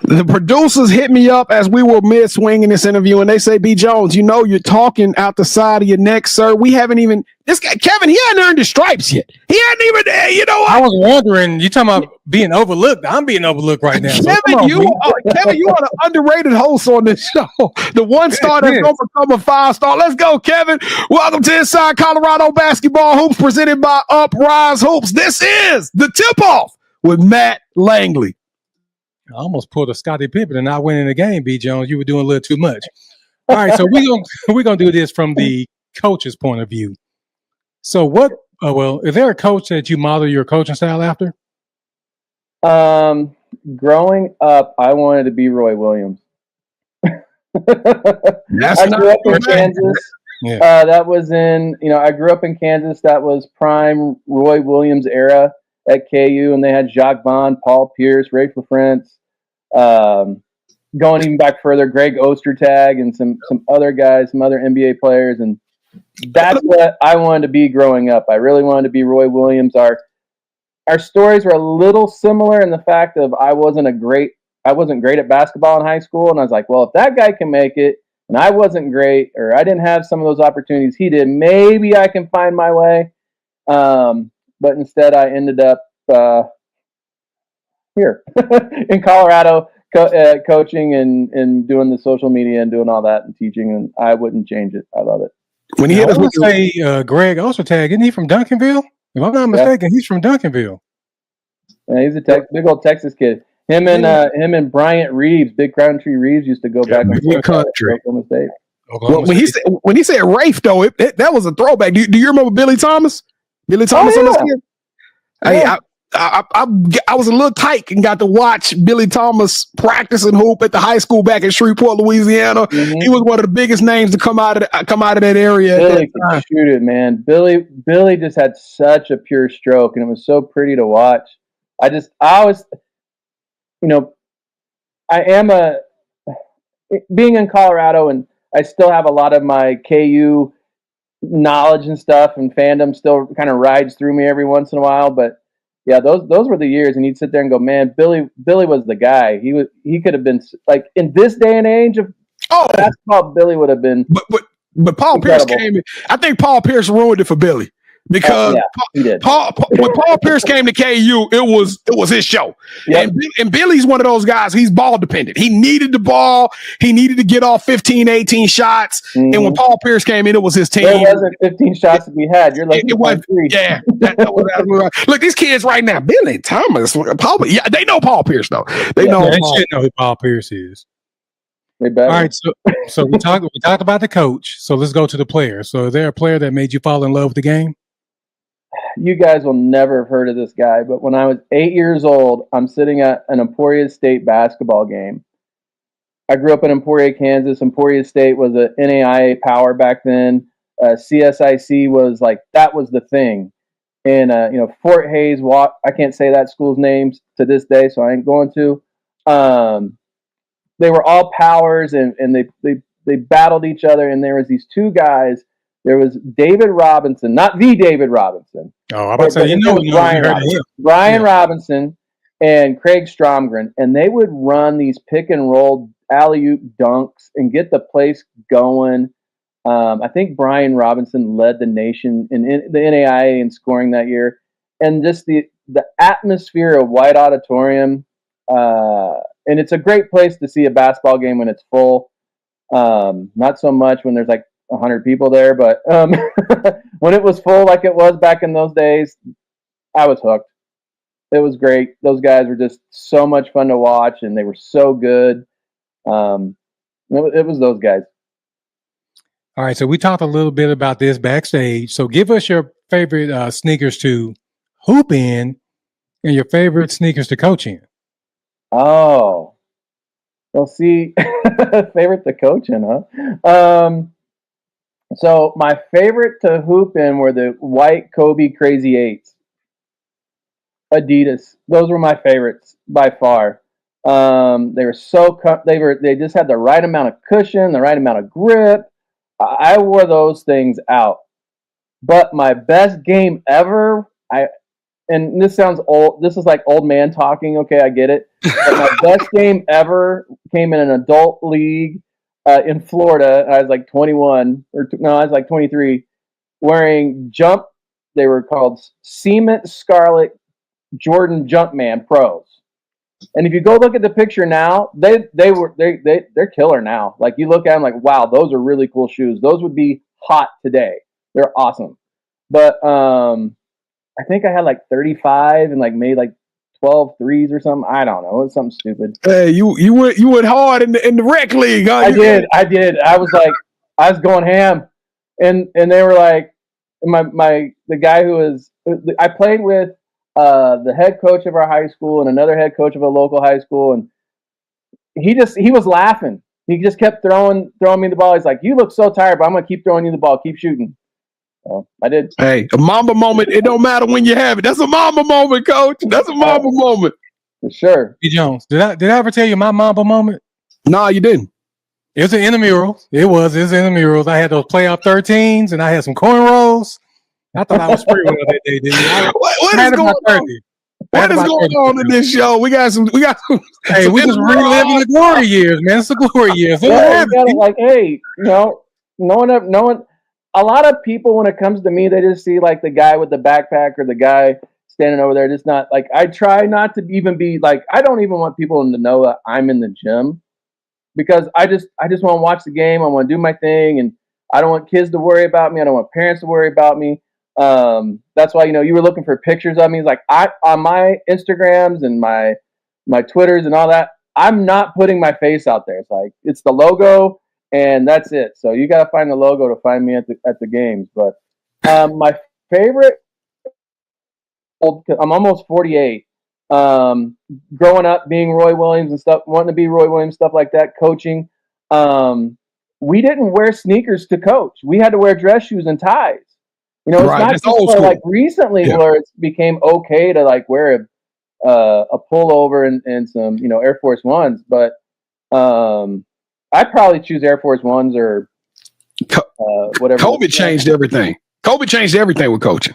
S1: The producers hit me up as we were mid-swinging this interview, and they say, B. Jones, you know you're talking out the side of your neck, sir. We haven't even – this guy, Kevin, he hadn't earned his stripes yet. He hadn't even – you know what?
S3: I was wondering, you talking about being overlooked. I'm being overlooked right now.
S1: Kevin, you are an underrated host on this show. The 1-star that's going to become a 5-star. Let's go, Kevin. Welcome to Inside Colorado Basketball Hoops presented by Uprise Hoops. This is the tip-off with Matt Langley.
S3: I almost pulled a Scottie Pippen and not winning the game, B. Jones. You were doing a little too much. All right, so we're gonna do this from the coach's point of view. So what? Is there a coach that you model your coaching style after?
S4: Growing up, I wanted to be Roy Williams. I grew up in Kansas. Yeah. That was I grew up in Kansas. That was prime Roy Williams era at KU, and they had Jacques Vaughn, Paul Pierce, Ray LaFrance, going even back further, Greg Ostertag, and some other guys, some other NBA players, and that's what I wanted to be growing up. I really wanted to be Roy Williams. Our stories were a little similar in the fact of I wasn't great at basketball in high school, and I was like, well, if that guy can make it, and I wasn't great, or I didn't have some of those opportunities he did, maybe I can find my way. But instead, I ended up here in Colorado, coaching and doing the social media and doing all that and teaching. And I wouldn't change it. I love it.
S3: When he hit us with Greg Ostertag, isn't he from Duncanville? If I'm not mistaken, he's from Duncanville.
S4: Yeah, he's a big old Texas kid. Him and Bryant Reeves, Big Country Reeves, used to go back and forth
S1: country.
S4: Oklahoma State.
S1: Well, when he said Rafe, though, that was a throwback. Do you remember Billy Thomas? Billy Thomas on this kid?
S4: Yeah.
S1: I was a little tight and got to watch Billy Thomas practice and hoop at the high school back in Shreveport, Louisiana. Mm-hmm. He was one of the biggest names to come out of that area.
S4: Billy could shoot it, man. Billy just had such a pure stroke, and it was so pretty to watch. I was, being in Colorado, and I still have a lot of my KU knowledge and stuff, and fandom still kind of rides through me every once in a while. But yeah, those were the years, and you'd sit there and go, man, Billy was the guy. He could have been like in this day and age of basketball, Billy would have been.
S1: But Paul incredible. Pierce came in. I think Paul Pierce ruined it for Billy. Because
S4: he did.
S1: When Paul Pierce came to KU, it was his show. Yep. And Billy's one of those guys, he's ball dependent. He needed the ball. He needed to get off 15, 18 shots. Mm-hmm. And when Paul Pierce came in, it was his team.
S4: There wasn't 15 shots that we had. You're like,
S1: it was, yeah. Look, these kids right now, Billy Thomas, Paul, yeah, they know Paul Pierce, though. They know
S3: who Paul Pierce is. All right, so we talked about the coach. So let's go to the player. So is there a player that made you fall in love with the game?
S4: You guys will never have heard of this guy, but when I was 8 years old, I'm sitting at an Emporia State basketball game. I grew up in Emporia, Kansas. Emporia State was a NAIA power back then. CSIC was like, that was the thing. And, Fort Hays, I can't say that school's names to this day, so I ain't going to. They were all powers, and they battled each other, and there was these two guys. There was David Robinson, not the David Robinson.
S3: Oh, I'm about to say,
S4: Brian Robinson and Craig Stromgren, and they would run these pick and roll alley-oop dunks and get the place going. I think Brian Robinson led the nation in the NAIA in scoring that year, and just the atmosphere of White Auditorium. And it's a great place to see a basketball game when it's full. Not so much when there's like 100 people there, but when it was full like it was back in those days, I was hooked. It was great. Those guys were just so much fun to watch, and they were so good. It was those guys.
S3: All right, so we talked a little bit about this backstage. So give us your favorite sneakers to hoop in and your favorite sneakers to coach in?
S4: Oh, well, see, favorite to coach in, huh? So my favorite to hoop in were the white Kobe Crazy 8s. Adidas. Those were my favorites by far. They were they just had the right amount of cushion, the right amount of grip. I wore those things out. But my best game ever, and this sounds old. This is like old man talking. Okay, I get it. But my best game ever came in an adult league in Florida. I was like 21, I was like 23, wearing jump. They were called Cement Scarlet Jordan Jumpman Pros. And if you go look at the picture now, they're killer now. Like you look at them like, wow, those are really cool shoes. Those would be hot today. They're awesome. But I think I had like 35 and like made like 12 threes or something. I don't know. It was something stupid.
S1: Hey, you went hard in the rec league, huh?
S4: I did. I was going ham. And they were like, the guy I played with the head coach of our high school and another head coach of a local high school, and he was laughing. He just kept throwing me the ball. He's like, "You look so tired, but I'm gonna keep throwing you the ball. Keep shooting." So I did.
S1: Hey, a Mamba moment. It don't matter when you have it. That's a Mamba moment, coach. That's a Mamba moment.
S4: For sure.
S3: B. Jones, did I ever tell you my Mamba moment?
S1: No, you didn't.
S3: It was in the murals. It was in the murals. I had those playoff 13s and I had some cornrows. I thought I was pretty well that day, didn't I?
S1: What is going on? What is going on in this show? We got some.
S3: Hey, we just reliving the glory years, man. It's the glory years.
S4: No one. A lot of people, when it comes to me, they just see like the guy with the backpack or the guy standing over there. Just not like, I try not to even be like, I don't even want people to know that I'm in the gym, because I just want to watch the game. I want to do my thing, and I don't want kids to worry about me. I don't want parents to worry about me. That's why, you were looking for pictures of me. It's like on my Instagrams and my Twitters and all that, I'm not putting my face out there. It's like, it's the logo and that's it. So you got to find the logo to find me at the games. But my favorite, I'm almost 48. Growing up, being Roy Williams and stuff, wanting to be Roy Williams, stuff like that, coaching. We didn't wear sneakers to coach. We had to wear dress shoes and ties. It's not just like recently where it became okay to like wear a pullover and some, Air Force Ones. But I'd probably choose Air Force Ones or whatever.
S1: Kobe changed everything. Kobe changed everything with coaching.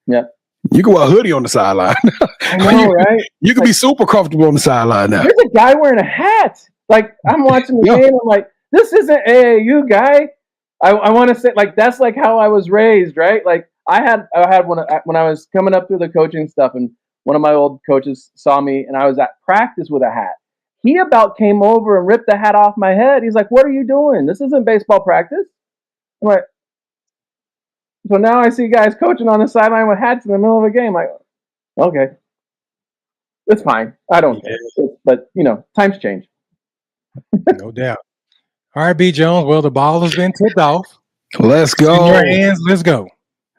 S4: Yeah.
S1: You can wear a hoodie on the sideline.
S4: I know, right?
S1: You can be super comfortable on the sideline now.
S4: There's a guy wearing a hat. Like, I'm watching the game. I'm like, this isn't AAU guy. I want to say, like, that's like how I was raised, right? Like, I had when I was coming up through the coaching stuff, and one of my old coaches saw me, and I was at practice with a hat. He about came over and ripped the hat off my head. He's like, "What are you doing? This isn't baseball practice." I'm like, so now I see guys coaching on the sideline with hats in the middle of a game. Like, okay, it's fine. I don't care. But times change.
S3: No doubt. All right, B. Jones. Well, the ball has been tipped off.
S1: Let's go.
S3: In your hands. Let's go.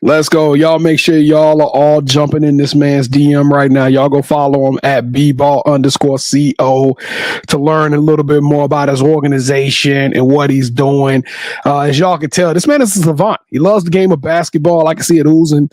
S1: Let's go. Y'all make sure y'all are all jumping in this man's DM right now. Y'all go follow him at bball_CO to learn a little bit more about his organization and what he's doing. As y'all can tell, this man is a savant. He loves the game of basketball. I can see it oozing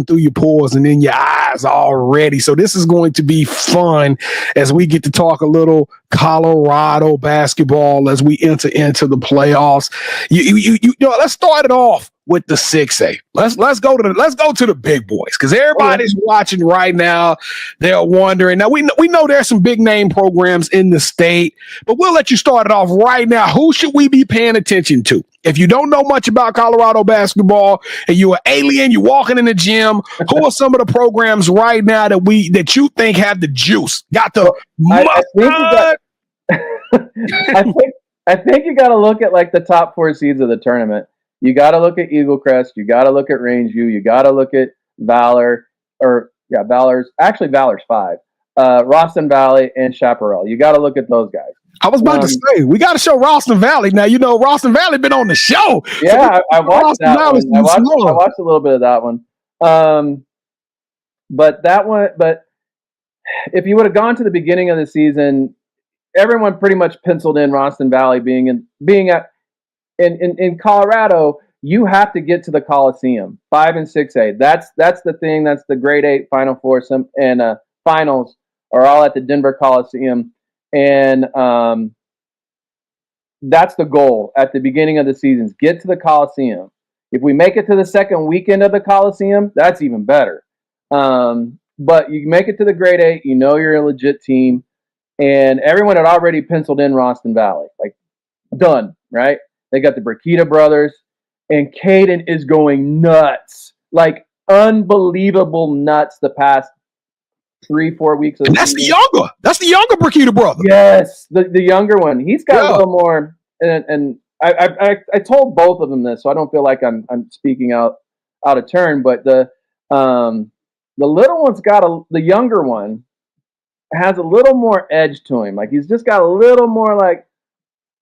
S1: through your pores and in your eyes already. So this is going to be fun as we get to talk a little Colorado basketball as we enter into the playoffs. Let's start it off with the 6A. Let's go to the big boys, because everybody's watching right now. They're wondering. Now we know there's some big name programs in the state, but we'll let you start it off right now. Who should we be paying attention to? If you don't know much about Colorado basketball and you're an alien, you're walking in the gym, who are some of the programs right now that you think have the juice? Got the
S4: I think you got to look at like the top 4 seeds of the tournament. You got to look at Eagle Crest. You got to look at Rangeview. You got to look at Valor's 5. Ralston Valley and Chaparral. You got to look at those guys.
S1: I was about to say, we got to show Ralston Valley. Now, Ralston Valley been on the show.
S4: Yeah, I watched that one. I watched a little bit of that one. But if you would have gone to the beginning of the season, everyone pretty much penciled in Ronston Valley being in Colorado. You have to get to the Coliseum, 5 and 6A. That's the thing. That's the grade 8 Final Four and finals are all at the Denver Coliseum, and that's the goal at the beginning of the seasons. Get to the Coliseum. If we make it to the second weekend of the Coliseum, that's even better. But you make it to the grade 8, you know you're a legit team, and everyone had already penciled in Ronston Valley, like done, right? They got the Burkita brothers, and Caden is going nuts, like unbelievable nuts the past 3-4 weeks.
S1: And that's season. That's the younger Burkita brother.
S4: Yes, the younger one. He's got a little more, and I told both of them this, so I don't feel like I'm speaking out of turn. But the little one's got the younger one has a little more edge to him. Like he's just got a little more like,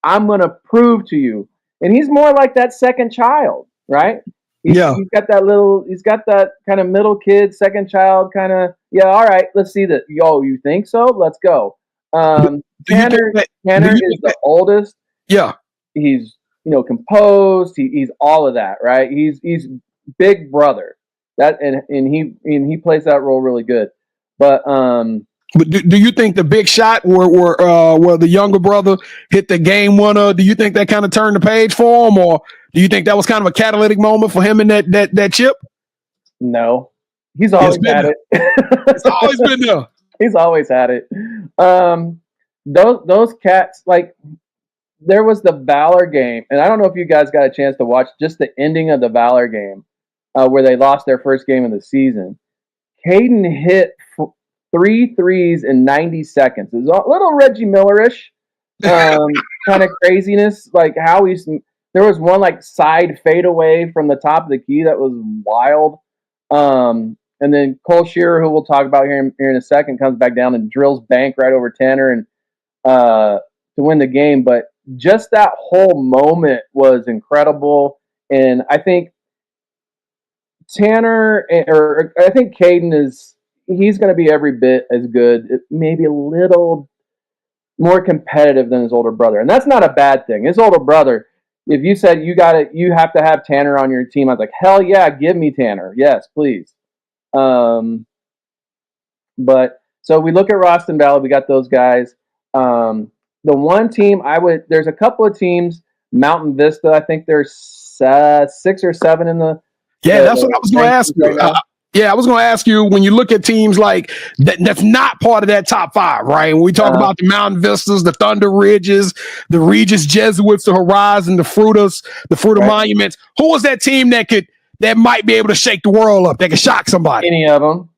S4: I'm gonna prove to you, and he's more like that second child, right? He's got that kind of middle kid, second child kind of. Yeah, all right, let's see that. Yo, you think so? Let's go. Tanner is the oldest.
S1: Yeah,
S4: he's composed. He's all of that, right? He's big brother. That and he plays that role really good. But
S1: do you think the big shot where the younger brother hit the game winner? Do you think that kind of turned the page for him, or do you think that was kind of a catalytic moment for him in that chip?
S4: No, he's always had it.
S1: It's always been there.
S4: He's always had it. Those cats, like there was the Valor game, and I don't know if you guys got a chance to watch just the ending of the Valor game where they lost their first game of the season. Caden hit 3 threes in 90 seconds. It was a little Reggie Miller-ish kind of craziness. Like how there was one like side fadeaway from the top of the key that was wild. And then Cole Shearer, who we'll talk about here in a second, comes back down and drills bank right over Tanner and to win the game. But just that whole moment was incredible. And I think Caden he's going to be every bit as good, maybe a little more competitive than his older brother. And that's not a bad thing. His older brother, if you said you have to have Tanner on your team, I was like, hell yeah, give me Tanner. Yes, please. But so we look at Ronston Valley, we got those guys. The one team there's a couple of teams, Mountain Vista, I think there's 6 or 7 in the.
S1: Yeah, that's what I was going to ask you. I was going to ask you, when you look at teams like that's not part of that top 5, right? When we talk about the Mountain Vistas, the Thunder Ridges, the Regis Jesuits, the Horizon, the Frutas, the Fruta Monuments, who was that team that might be able to shake the world up, that could shock somebody?
S4: Any of them.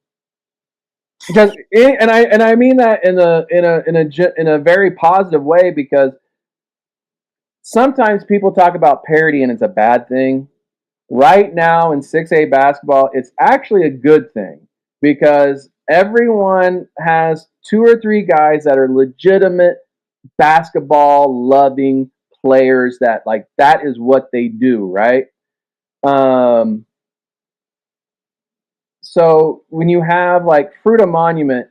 S4: Because I mean that in a very positive way, because sometimes people talk about parity and it's a bad thing. Right now in 6A basketball, it's actually a good thing because everyone has 2 or 3 guys that are legitimate basketball loving players that is what they do, right? So when you have like Fruta Monument,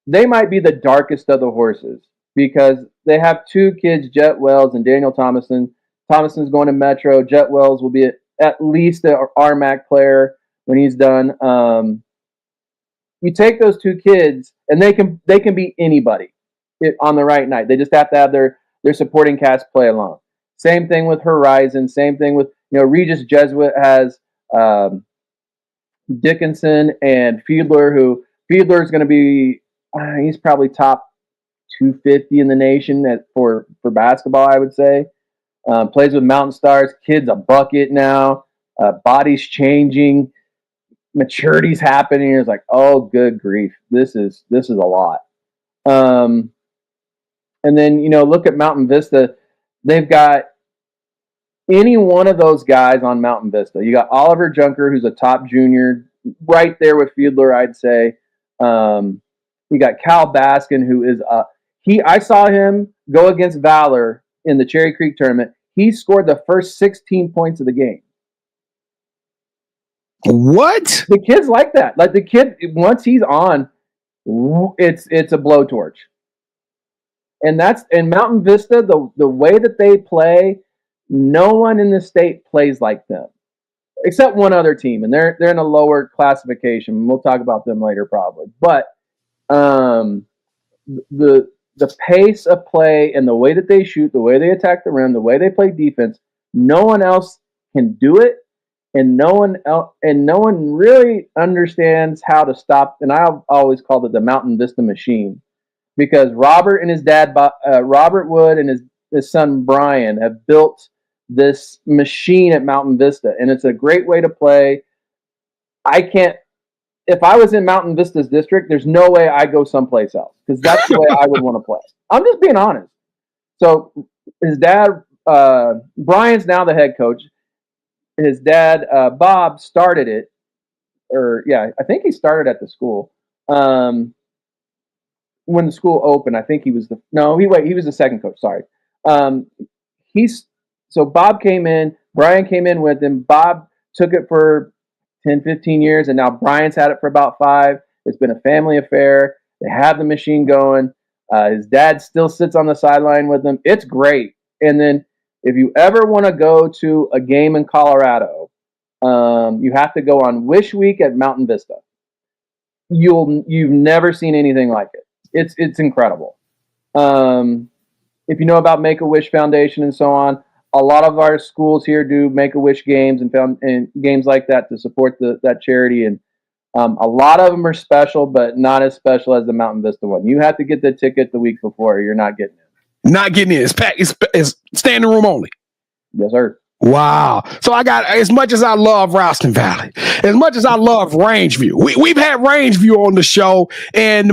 S4: they might be the darkest of the horses because they have 2 kids, Jet Wells and Daniel Thomason. Thomason's going to Metro. Jet Wells will be at least an RMAC player when he's done. You take those 2 kids, and they can be anybody on the right night. They just have to have their supporting cast play along. Same thing with Horizon. Same thing with Regis Jesuit has Dickinson and Fiedler. Who Fiedler is going to be? He's probably top 250 in the nation for basketball, I would say. Plays with Mountain Stars. Kid's a bucket now. Body's changing. Maturity's happening. It's like, oh, good grief. This is a lot. And then, look at Mountain Vista. They've got any one of those guys on Mountain Vista. You got Oliver Junker, who's a top junior, right there with Fiedler, I'd say. You got Cal Baskin, who is I saw him go against Valor in the Cherry Creek tournament. He scored the first 16 points of the game.
S1: What?
S4: The kids like that. Like the kid, once he's on, it's a blowtorch. And that's in Mountain Vista, the way that they play, no one in the state plays like them. Except one other team, and they're in a lower classification. We'll talk about them later probably. But the pace of play and the way that they shoot, the way they attack the rim, the way they play defense, no one else can do it, and no one really understands how to stop. And I've always called it the Mountain Vista machine, because Robert and his dad, Robert Wood, and his son Brian have built this machine at Mountain Vista, and it's a great way to play. If I was in Mountain Vista's district, there's no way I go someplace else, because that's the way I would want to play. I'm just being honest. So his dad, Brian's now the head coach. His dad, Bob, started it, I think he started at the school. When the school opened, I think he was he was the second coach. Sorry. So Bob came in, Brian came in with him. Bob took it for 10, 15 years, and now Brian's had it for about 5. It's been a family affair. They have the machine going. His dad still sits on the sideline with them. It's great. And then if you ever want to go to a game in Colorado, you have to go on Wish Week at Mountain Vista. You've never seen anything like it. It's incredible. If you know about Make-A-Wish Foundation and so on, a lot of our schools here do Make-A-Wish games and games like that to support that charity. And a lot of them are special, but not as special as the Mountain Vista one. You have to get the ticket the week before, or you're not getting it.
S1: Not getting in. It's packed. It's standing room only.
S4: Yes, sir.
S1: Wow. So I got, as much as I love Ralston Valley, as much as I love Rangeview, we've had Rangeview on the show, and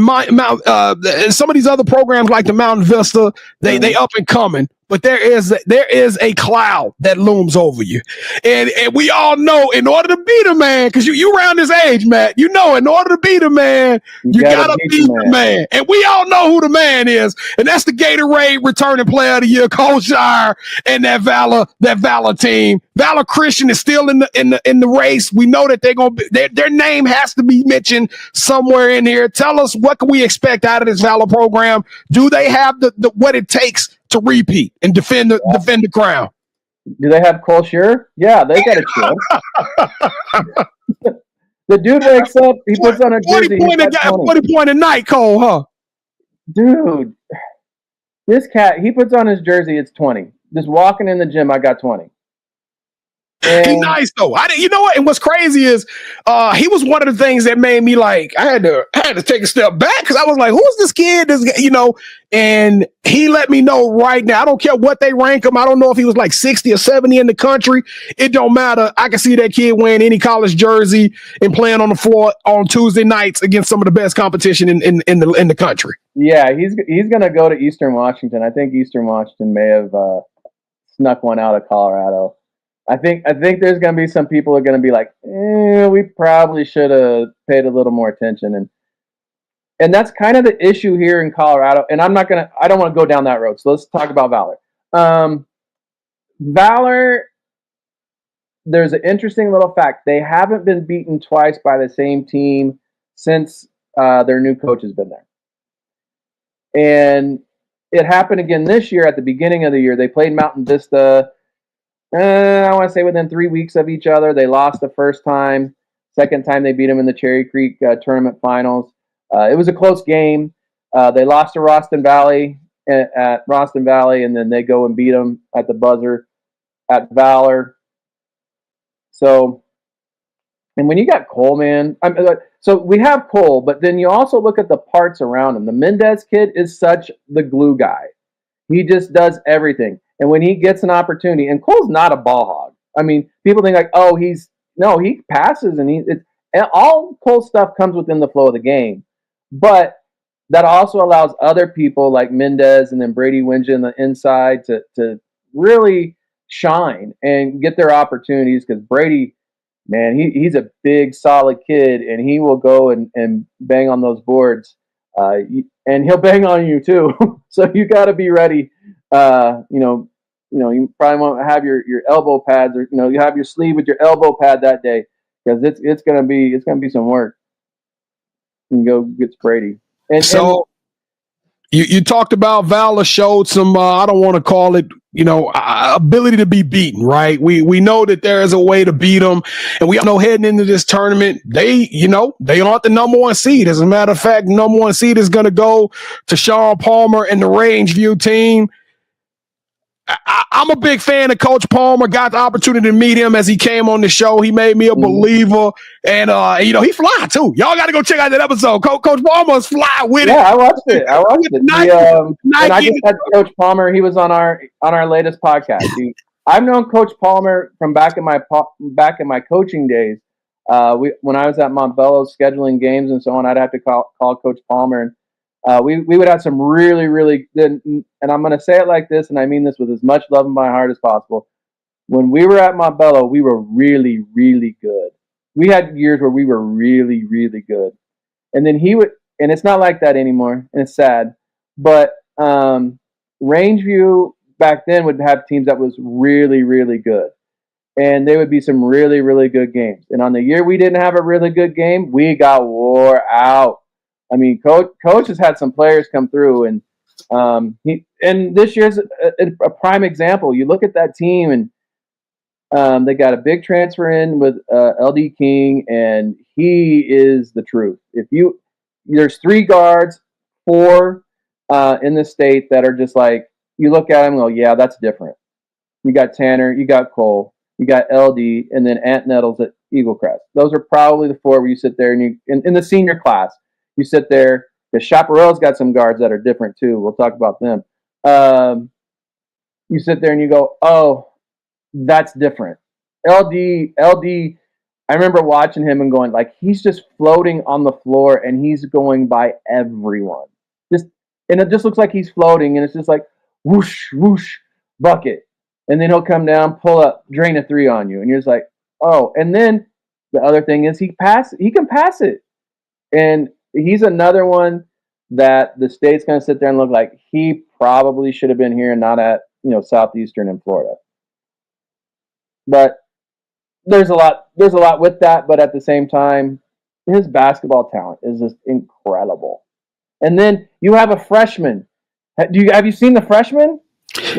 S1: some of these other programs like the Mountain Vista, they up and coming. But there is a cloud that looms over you. And we all know, in order to be the man, because you around this age, Matt, in order to be the man, you gotta be the man. And we all know who the man is. And that's the Gatorade returning player of the year, Cole Shire, and that Valor team. Valor Christian is still in the race. We know that they're gonna be, their name has to be mentioned somewhere in here. Tell us, what can we expect out of this Valor program? Do they have the what it takes to repeat and defend the crown?
S4: Do they have Cole Shearer? Yeah, they got a chance. The dude wakes up, he puts on a jersey.
S1: 40 point a night, Cole, huh?
S4: Dude, this cat, he puts on his jersey, it's 20. Just walking in the gym, I got 20. And
S1: he's nice though. You know what? And what's crazy is, he was one of the things that made me like, I had to take a step back, because I was like, who's this kid? And he let me know right now. I don't care what they rank him. I don't know if he was like 60 or 70 in the country. It don't matter. I can see that kid wearing any college jersey and playing on the floor on Tuesday nights against some of the best competition in the country.
S4: Yeah, he's gonna go to Eastern Washington. I think Eastern Washington may have snuck one out of Colorado. I think there's going to be some people who are going to be like, we probably should have paid a little more attention. And that's kind of the issue here in Colorado. And I don't want to go down that road. So let's talk about Valor. Valor, there's an interesting little fact. They haven't been beaten twice by the same team since their new coach has been there. And it happened again this year at the beginning of the year. They played Mountain Vista. I want to say within 3 weeks of each other. They lost the first time. Second time they beat them in the Cherry Creek tournament finals. It was a close game. They lost to Ralston Valley at Ralston Valley, and then they go and beat them at the buzzer at Valor. So, and when you got Cole, man, so we have Cole, but then you also look at the parts around him. The Mendez kid is such the glue guy. He just does everything. And when he gets an opportunity, and Cole's not a ball hog. I mean, people think like, he passes, and all Cole's stuff comes within the flow of the game. But that also allows other people like Mendez and then Brady Winja on the inside to really shine and get their opportunities, because Brady, man, he's a big, solid kid, and he will go and bang on those boards. And he'll bang on you too. So you got to be ready. You probably won't have your elbow pads, or you have your sleeve with your elbow pad that day. because it's gonna be some work. You can go get Brady.
S1: So you talked about Valor showed some I don't want to call it, ability to be beaten, right? We know that there is a way to beat them, and we all know heading into this tournament, they aren't the number one seed. As a matter of fact, number one seed is going to go to Sean Palmer and the Rangeview team. I'm a big fan of Coach Palmer. Got the opportunity to meet him as he came on the show. He made me a believer, and he fly too. Y'all got to go check out that episode. Coach Palmer's fly with it.
S4: Yeah, I watched it. And I just had Coach Palmer. He was on our latest podcast. I've known Coach Palmer from back in my coaching days. When I was at Montbello scheduling games and so on, I'd have to call Coach Palmer, and we would have some really, really good, and I'm going to say it like this, and I mean this with as much love in my heart as possible. When we were at Montbello, we were really, really good. We had years where we were really, really good. And then and it's not like that anymore, and it's sad, but Rangeview back then would have teams that was really, really good. And they would be some really, really good games. And on the year we didn't have a really good game, we got wore out. I mean, coach has had some players come through, and this year's a prime example. You look at that team, and they got a big transfer in with LD King, and he is the truth. There's 3 guards, 4 in the state that are just like, you look at them and go, yeah, that's different. You got Tanner, you got Cole, you got LD, and then Ant Nettles at Eagle Crest. Those are probably the 4 where you sit there and in the senior class. You sit there. The Chaparral's got some guards that are different too. We'll talk about them. You sit there and you go, oh, that's different. LD. I remember watching him and going, like, he's just floating on the floor and he's going by everyone. And it just looks like he's floating, and it's just like whoosh, whoosh, bucket. And then he'll come down, pull up, drain a 3 on you, and you're just like, oh. And then the other thing is he can pass it, and he's another one that the state's going to sit there and look like he probably should have been here and not at, Southeastern in Florida. But there's a lot with that. But at the same time, his basketball talent is just incredible. And then you have a freshman. Have you seen the freshman?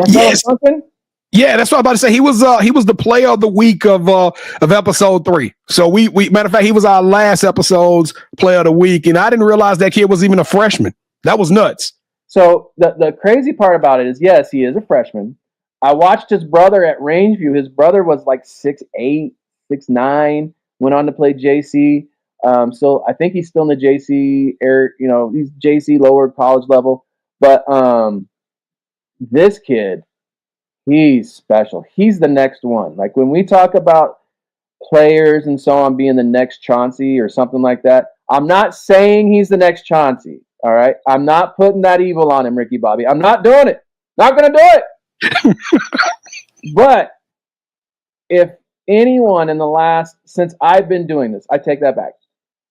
S1: Yes. Yeah, that's what I'm about to say. He was the player of the week of episode 3. So we matter of fact, he was our last episode's player of the week, and I didn't realize that kid was even a freshman. That was nuts.
S4: So the crazy part about it is, yes, he is a freshman. I watched his brother at Rangeview. His brother was like 6'8", 6'9", went on to play JC. So I think he's still in the JC he's JC lower college level. But this kid, he's special. He's the next one. Like when we talk about players and so on being the next Chauncey or something like that, I'm not saying he's the next Chauncey. All right. I'm not putting that evil on him, Ricky Bobby. I'm not doing it. Not going to do it. But if anyone since I've been doing this, I take that back.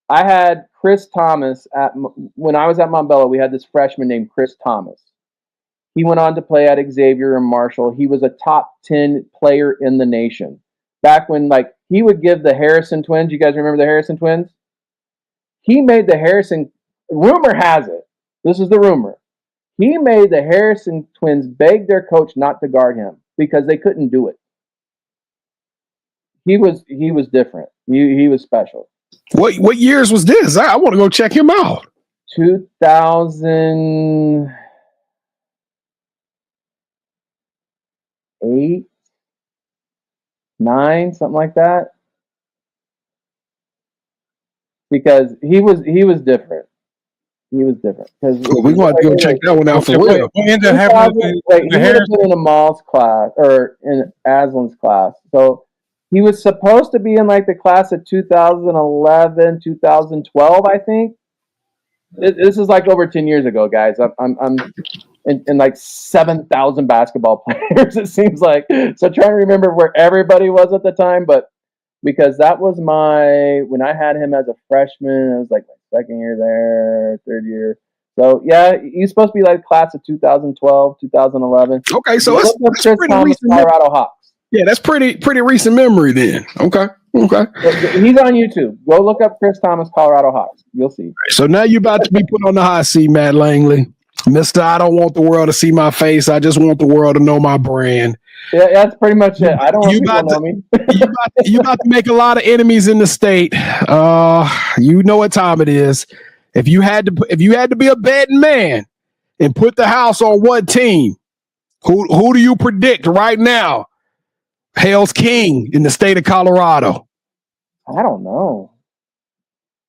S4: I had Chris Thomas when I was at Montbello. We had this freshman named Chris Thomas. He went on to play at Xavier and Marshall. He was a top 10 player in the nation. Back when, he would give the Harrison twins. You guys remember the Harrison twins? He made the Harrison, rumor has it, this is the rumor, he made the Harrison twins beg their coach not to guard him because they couldn't do it. He was different. He was special.
S1: What years was this? I want to go check him out.
S4: 2008, 9, something like that. Because he was different. He was different.
S1: We want to go check that one out for real.
S4: He would have been in Amal's class or in Aslan's class. So he was supposed to be in the class of 2011, 2012, I think. This is over 10 years ago, guys. I'm in 7,000 basketball players, it seems like. So trying to remember where everybody was at the time, but because that was when I had him as a freshman, it was my second year there, third year. So yeah, he's supposed to be class of 2012, 2011.
S1: Okay, so it's
S4: Chris
S1: pretty
S4: Thomas,
S1: recent.
S4: Colorado Hawks.
S1: Yeah, that's pretty recent memory then. Okay.
S4: He's on YouTube. Go look up Chris Thomas, Colorado Hawks. You'll see.
S1: So now you're about to be put on the hot seat, Matt Langley. Mr. I don't want the world to see my face. I just want the world to know my brand.
S4: Yeah, that's pretty much it. I don't want people to know me.
S1: you about to make a lot of enemies in the state. You know what time it is. If you had to be a betting man and put the house on what team, who do you predict right now? Hell's King in the state of Colorado.
S4: I don't know.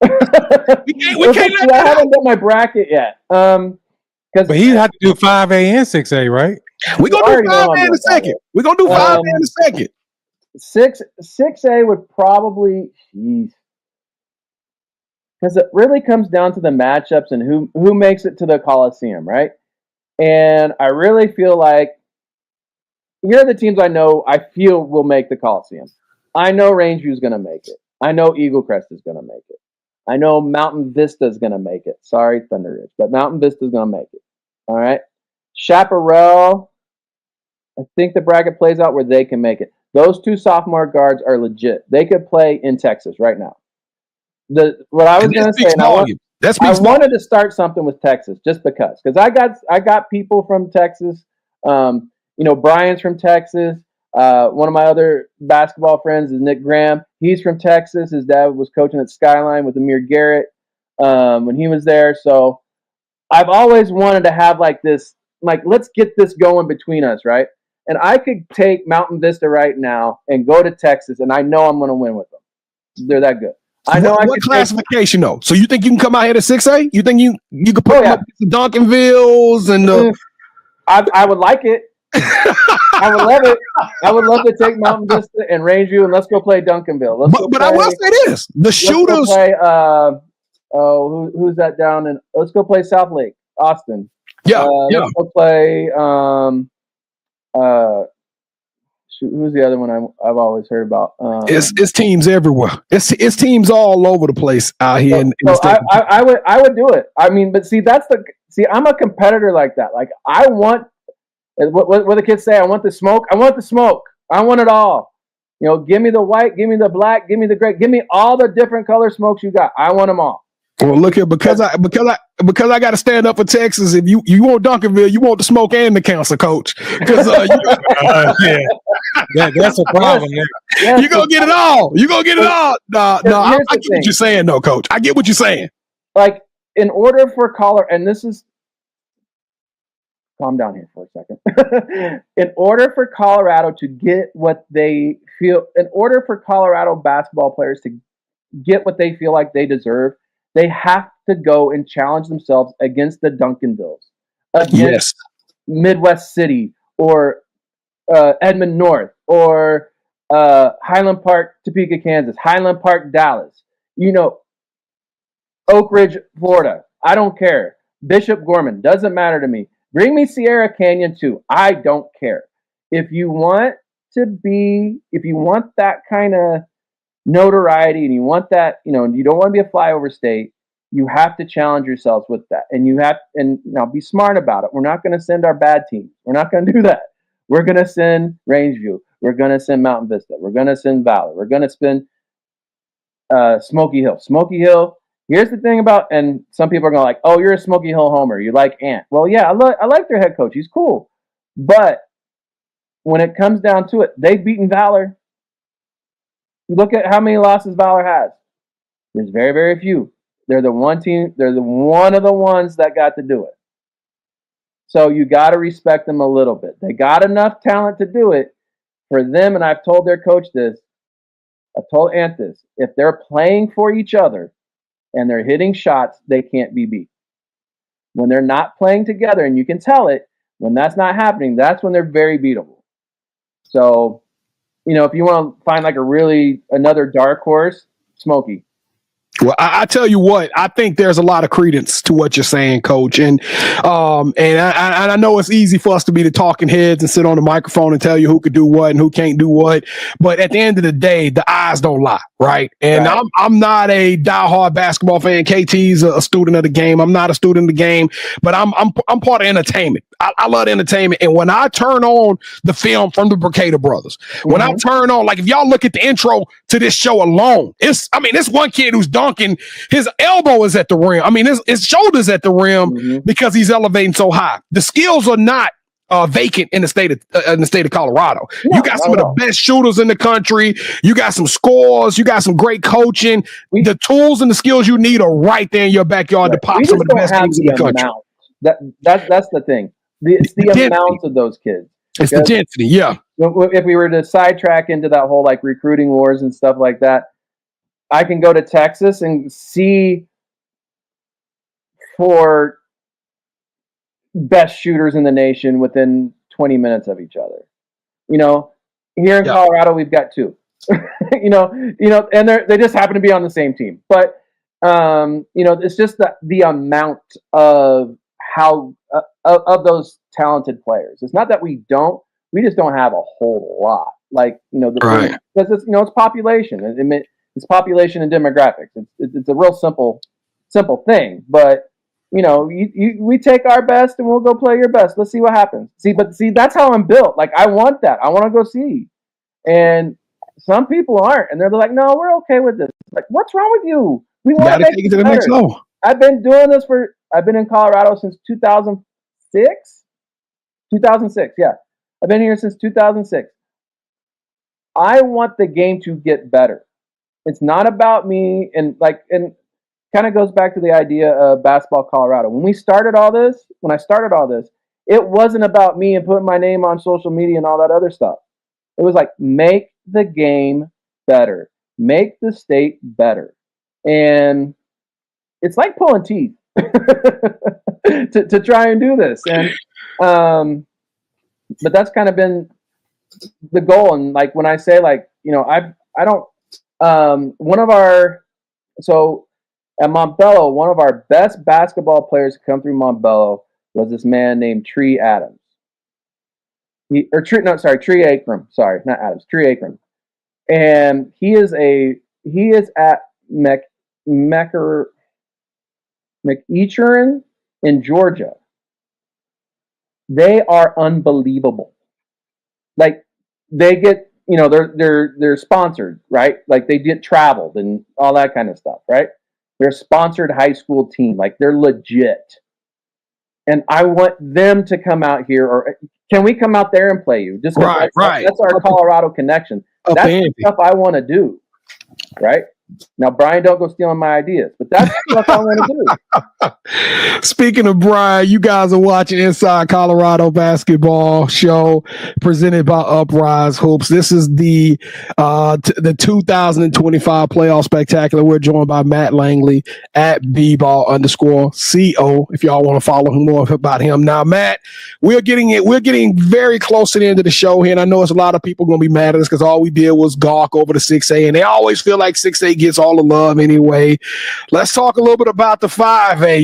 S1: we can't
S4: I haven't done my bracket yet.
S3: But he had to do 5A and 6A, right?
S1: We're gonna do 5A in a second. We're gonna do 5A in a second.
S4: 6A would probably, because it really comes down to the matchups and who makes it to the Coliseum, right? And I really feel like here are the teams I feel will make the Coliseum. I know Rangeview is going to make it. I know Eagle Crest is going to make it. I know Mountain Vista is going to make it. Sorry, Thunder Ridge, but Mountain Vista is going to make it. All right. Chaparral, I think the bracket plays out where they can make it. Those two sophomore guards are legit. They could play in Texas right now. What I was going to say, I wanted to start something with Texas just because I got people from Texas. Brian's from Texas. One of my other basketball friends is Nick Graham. He's from Texas. His dad was coaching at Skyline with Amir Garrett when he was there. So I've always wanted to have let's get this going between us, right? And I could take Mountain Vista right now and go to Texas, and I know I'm going to win with them. They're that good. I know.
S1: What classification though? So you think you can come out here to 6A? You think you could put up the Duncanvilles and
S4: I would like it. I would love it. I would love to take Mountain Vista and Rangeview and let's go play Duncanville.
S1: But I will say this: the shooters.
S4: Play, who's that down in? Let's go play South Lake, Austin.
S1: Yeah.
S4: Let's go play. Who's the other one I've always heard about?
S1: It's teams everywhere. It's teams all over the place out here. In the state.
S4: I would do it. I mean, but see, I'm a competitor like that. Like I want. What the kids say, I want the smoke. I want the smoke. I want it all. Give me the white, give me the black, give me the gray, give me all the different color smokes you got. I want them all.
S1: Well, look here, because I got to stand up for Texas. If you want Duncanville, you want the smoke and the council, coach. Because
S3: that's a problem.
S1: You're gonna get it all. You're gonna get it all. No, I get what you're saying, though, coach. I get what you're saying.
S4: Like in order for and this is. Calm down here for a second. In order for Colorado to get what they feel, in order for Colorado basketball players to get what they feel like they deserve, they have to go and challenge themselves against the Duncanvilles, against Midwest City or Edmond North or Highland Park, Topeka, Kansas, Highland Park, Dallas, Oak Ridge, Florida. I don't care. Bishop Gorman, doesn't matter to me. Bring me Sierra Canyon too. I don't care. If you want that kind of notoriety and you want that, you don't want to be a flyover state, you have to challenge yourselves with that. And now be smart about it. We're not going to send our bad teams. We're not going to do that. We're going to send Rangeview. We're going to send Mountain Vista. We're going to send Valor. We're going to send Smoky Hill. Smoky Hill. Here's the thing about, and some people are going to like, oh, you're a Smoky Hill homer. You like Ant. Well, yeah, I like their head coach. He's cool. But when it comes down to it, they've beaten Valor. Look at how many losses Valor has. There's very, very few. They're the one team. They're one of the ones that got to do it. So you got to respect them a little bit. They got enough talent to do it. For them, and I've told their coach this, I've told Ant this, if they're playing for each other, and they're hitting shots, they can't be beat. When they're not playing together, and you can tell it, when that's not happening, that's when they're very beatable. So, if you want to find another dark horse, Smokey.
S1: Well, I tell you what, I think there's a lot of credence to what you're saying, Coach. And I know it's easy for us to be the talking heads and sit on the microphone and tell you who could do what and who can't do what. But at the end of the day, the eyes don't lie, Right. And
S4: Right.
S1: I'm not a diehard basketball fan. KT's a student of the game. I'm not a student of the game, but I'm part of entertainment. I love entertainment. And when I turn on the film from the Bricada brothers, when I turn on, like if y'all look at the intro to this show alone, it's one kid who's dunking, his elbow is at the rim. I mean, his shoulder's at the rim because he's elevating so high. The skills are not vacant in the state of Colorado.
S4: No,
S1: you got some of the best shooters in the country. You got some scores. You got some great coaching. The tools and the skills you need are right there in your backyard to pop some of the best teams in the country.
S4: That's the thing. It's the amount of those kids.
S1: It's the density. Yeah.
S4: If we were to sidetrack into that whole like recruiting wars and stuff like that, I can go to Texas and see for best shooters in the nation within 20 minutes of each other. Here in Colorado, we've got two. And they just happen to be on the same team. But it's just the amount of how of those talented players. It's not that we just don't have a whole lot. Like because it's population. It's population and demographics. It's a real simple thing, but. We take our best and we'll go play your best. Let's see what happens. See, that's how I'm built. Like, I want that. I want to go see. And some people aren't. And they're like, no, we're okay with this. Like, what's wrong with you? We want to take it to the next level. I've been in Colorado since 2006. 2006, yeah. I've been here since 2006. I want the game to get better. It's not about me and kind of goes back to the idea of Basketball Colorado. When I started all this, it wasn't about me and putting my name on social media and all that other stuff. It was like, make the game better. Make the state better. And it's like pulling teeth to try and do this. And but that's kind of been the goal. And like when I say at Montbello, one of our best basketball players to come through Montbello was this man named Tree Adams. Tree Akram. Sorry, not Adams. Tree Akram. And he is at McEachern in Georgia. They are unbelievable. Like they get, they're sponsored, right? Like they get traveled and all that kind of stuff, right? They're a sponsored high school team. Like they're legit. And I want them to come out here, or can we come out there and play you? Just right. That's our Colorado connection. That's the stuff I want to do. Right? Now, Brian, don't go stealing my ideas, but that's what I want to
S1: do. Speaking of Brian, you guys are watching Inside Colorado Basketball Show presented by Uprise Hoops. This is the 2025 Playoff Spectacular. We're joined by Matt Langley at bball_CO. If y'all want to follow him more about him. Now, Matt, we're getting very close to the end of the show here, and I know it's a lot of people going to be mad at us because all we did was gawk over the 6A, and they always feel like 6A gets all the love anyway. Let's talk a little bit about the 5A.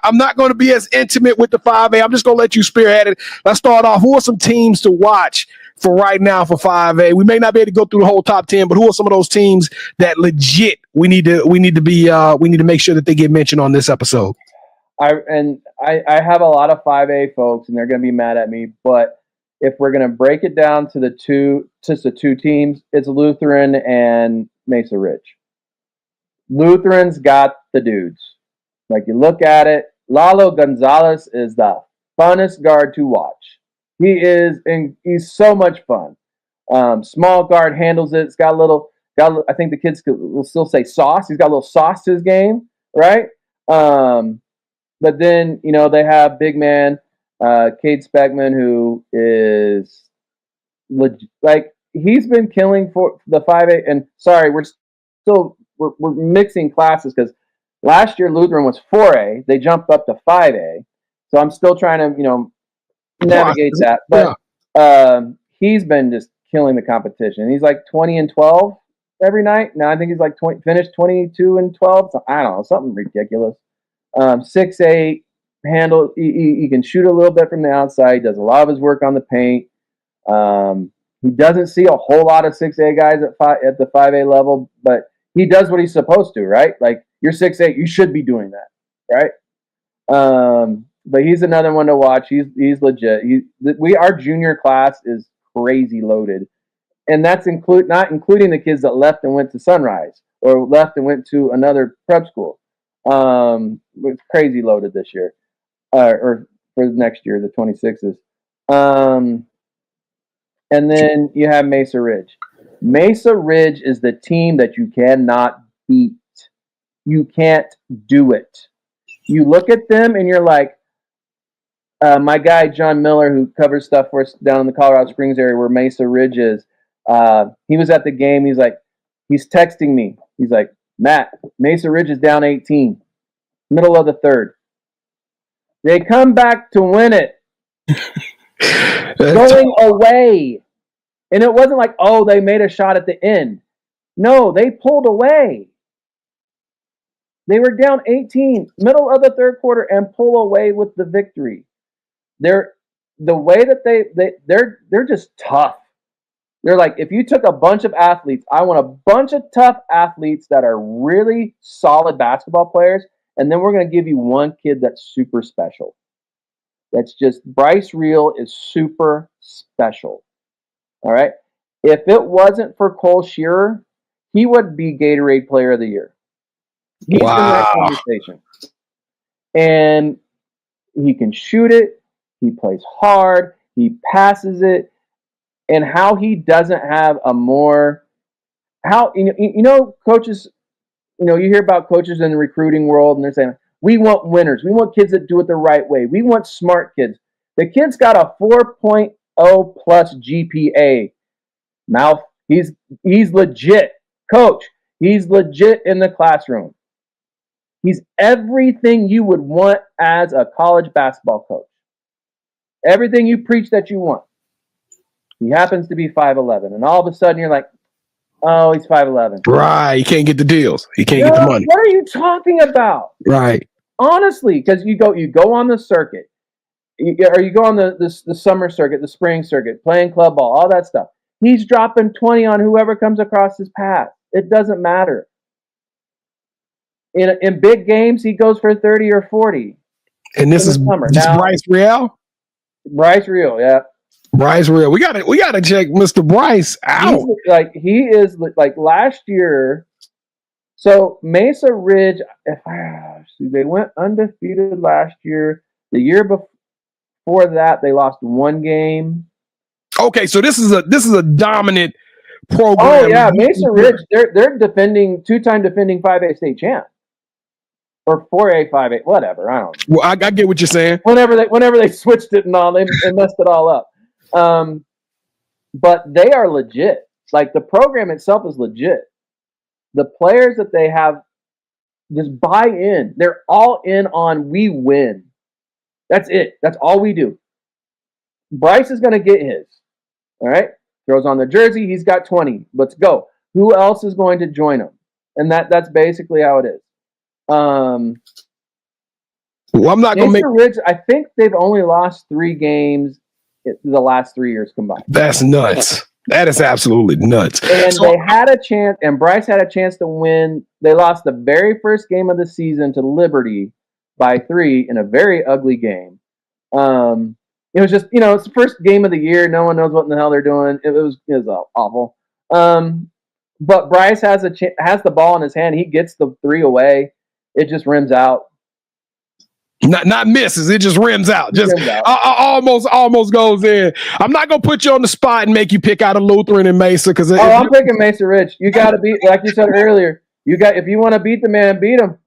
S1: I'm not going to be as intimate with the 5A. I'm just going to let you spearhead it. Let's start off. Who are some teams to watch for right now for 5A? We may not be able to go through the whole top 10, but who are some of those teams that legit we need to make sure that they get mentioned on this episode?
S4: I have a lot of 5A folks, and they're going to be mad at me, but if we're going to break it down to the two teams, it's Lutheran and Mesa Ridge. Lutheran's got the dudes. Like you look at it, Lalo Gonzalez is the funnest guard to watch. He's so much fun. Small guard, handles it. It's got a little. I think the kids will still say sauce. He's got a little sauce to his game, right? But then they have big man Cade Speckman, who is he's been killing for the 5A. And sorry, we're mixing classes because last year Lutheran was 4A. They jumped up to 5A. So I'm still trying to, navigate that. But he's been just killing the competition. He's like 20-12 every night. Now I think he's like finished 22-12. So I don't know, something ridiculous. 6'8", handle. He can shoot a little bit from the outside. He does a lot of his work on the paint. He doesn't see a whole lot of 6A guys at the 5A level, but he does what he's supposed to, right? Like, you're 6'8", you should be doing that, right? But he's another one to watch. He's legit. Our junior class is crazy loaded, and that's not including the kids that left and went to Sunrise or left and went to another prep school. It's crazy loaded this year, or for next year, the 26s. And then you have Mesa Ridge. Mesa Ridge is the team that you cannot beat. You can't do it. You look at them and you're like, my guy John Miller, who covers stuff for us down in the Colorado Springs area where Mesa Ridge is, he was at the game. He's texting me. He's like, Matt, Mesa Ridge is down 18, middle of the third. They come back to win it. Going away. And it wasn't like, oh, they made a shot at the end. No, they pulled away. They were down 18, middle of the third quarter, and pull away with the victory. The way that they're just tough. They're like, if you took a bunch of athletes, I want a bunch of tough athletes that are really solid basketball players, and then we're going to give you one kid that's super special. That's just, Bryce Reel is super special. All right? If it wasn't for Cole Shearer, he would be Gatorade Player of the Year. He's in that conversation. And he can shoot it. He plays hard. He passes it. And how he doesn't have a more... coaches... you hear about coaches in the recruiting world, and they're saying, we want winners. We want kids that do it the right way. We want smart kids. The kid's got a 4.0 plus GPA. Mouth. He's legit. Coach, he's legit in the classroom. He's everything you would want as a college basketball coach. Everything you preach that you want. He happens to be 5'11", and all of a sudden you're like, oh, he's 5'11".
S1: Right. He can't get the deals. He can't get the money.
S4: What are you talking about?
S1: Right.
S4: Honestly, because you go on the circuit, or you go on the summer circuit, the spring circuit, playing club ball, all that stuff. He's dropping 20 on whoever comes across his path. It doesn't matter. In big games, he goes for 30 or 40.
S1: And this is Bryce Reel?
S4: Bryce Reel, yeah.
S1: Bryce Reel. We gotta check Mr. Bryce out.
S4: He is like last year. So Mesa Ridge, they went undefeated last year. The year before that, they lost one game.
S1: Okay, so this is a dominant program.
S4: Oh yeah, Mesa Ridge. They're two-time defending 5A state champ, or 4A, 5A, whatever. I don't know.
S1: Well, I get what you're saying.
S4: Whenever they switched it and all, they messed it all up. But they are legit. Like, the program itself is legit. The players that they have just buy in. They're all in on we win. That's it. That's all we do. Bryce is going to get his. All right? Throws on the jersey. He's got 20. Let's go. Who else is going to join him? And that's basically how it is.
S1: Well, I'm not going to make...
S4: Ridge, I think they've only lost 3 games the last 3 years combined.
S1: That's nuts. That is absolutely nuts.
S4: And they had a chance, and Bryce had a chance to win. They lost the very first game of the season to Liberty by 3 in a very ugly game. It was just, it's the first game of the year. No one knows what in the hell they're doing. It was awful. But Bryce has the ball in his hand. He gets the 3 away. It just rims out.
S1: Not misses. It just rims out. Almost goes in. I'm not gonna put you on the spot and make you pick out a Lutheran and Mesa because
S4: I'm picking Mesa Ridge. You got to beat, like you said earlier. If you want to beat the man, beat him.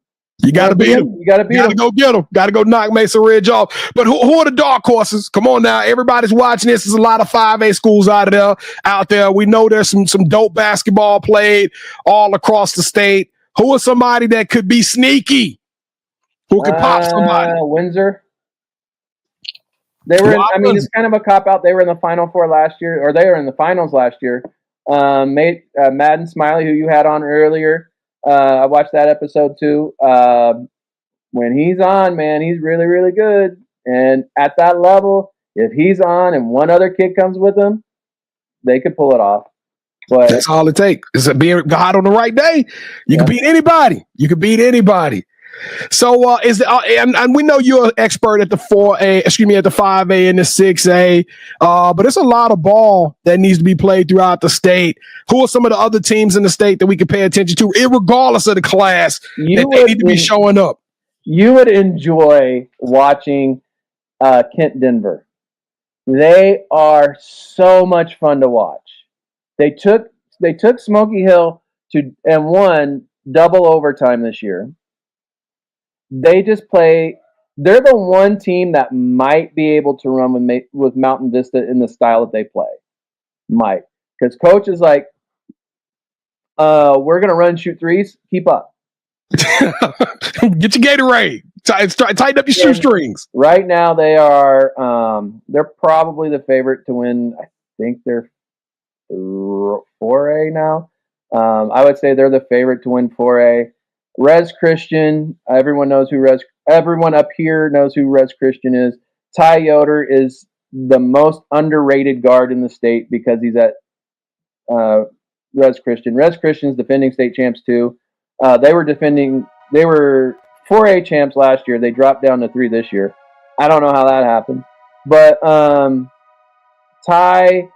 S1: You got to beat him.
S4: You got to beat him.
S1: Go get him. Got to go knock Mesa Ridge off. But who are the dark horses? Come on now. Everybody's watching this. There's a lot of 5A schools out there. We know there's some dope basketball played all across the state. Who are somebody that could be sneaky? Who could pop somebody?
S4: Windsor. They were. It's kind of a cop out. They were in the Final Four last year, or they were in the finals last year. Madden Smiley, who you had on earlier. I watched that episode too. When he's on, man, he's really, really good. And at that level, if he's on and one other kid comes with him, they could pull it off. But
S1: that's all it takes. It's being hot on the right day. You can beat anybody. You can beat anybody. So and we know you're an expert at the 4A, at the 5A and the 6A. But it's a lot of ball that needs to be played throughout the state. Who are some of the other teams in the state that we can pay attention to, regardless of the class, that they need to be showing up?
S4: You would enjoy watching Kent Denver. They are so much fun to watch. They took Smoky Hill and won double overtime this year. They just play. They're the one team that might be able to run with Mountain Vista in the style that they play. Might, because coach is like, we're gonna run, shoot threes, keep up.
S1: Get your Gatorade. Tighten up your shoestrings.
S4: Right now, they are. They're probably the favorite to win. I think they're 4A now. I would say they're the favorite to win 4A. Res Christian. Everyone knows who Everyone up here knows who Res Christian is. Ty Yoder is the most underrated guard in the state because he's at Res Christian. Res Christian's defending state champs too. They were 4A champs last year. They dropped down to 3 this year. I don't know how that happened. But Ty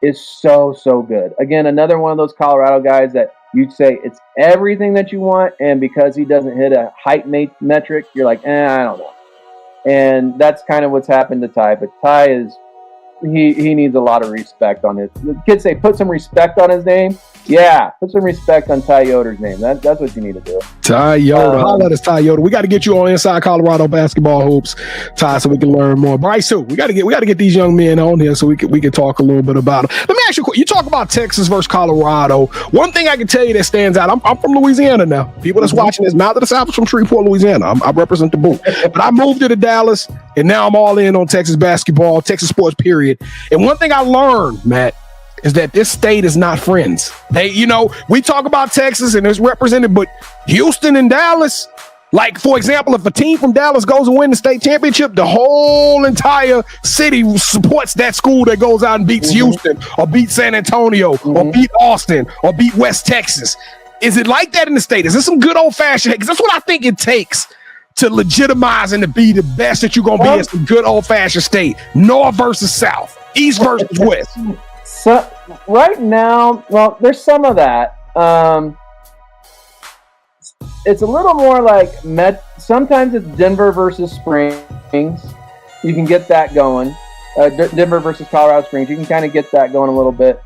S4: is so good. Again, another one of those Colorado guys that you'd say it's everything that you want, and because he doesn't hit a height metric, you're like, I don't know. And that's kind of what's happened to Ty. But Ty is he needs a lot of respect on it. The kids say put some respect on his name. Yeah, put some respect on Ty Yoder's name. That's what you need to do.
S1: Ty Yoder. Holla at us, Ty Yoder. We got to get you on Inside Colorado Basketball Hoops, Ty, so we can learn more. Bryce, too. We got to get these young men on here so we can talk a little bit about them. Let me ask you, you talk about Texas versus Colorado. One thing I can tell you that stands out. I'm from Louisiana now. People that's watching this, Mount of the South is from Shreveport, Louisiana. I represent the Boot. But I moved to Dallas, and now I'm all in on Texas basketball, Texas sports, period. And one thing I learned, Matt, is that this state is not friends. We talk about Texas and it's represented, but Houston and Dallas, like, for example, if a team from Dallas goes and win the state championship, the whole entire city supports that school that goes out and beats Houston or beats San Antonio or beat Austin or beat West Texas. Is it like that in the state? Is this some good old-fashioned? Because that's what I think it takes to legitimize and to be the best that you're going to be in some good old-fashioned state. North versus South, East versus West.
S4: So right now, well, there's some of that. It's a little more like sometimes it's Denver versus Springs. You can get that going. Denver versus Colorado Springs. You can kind of get that going a little bit.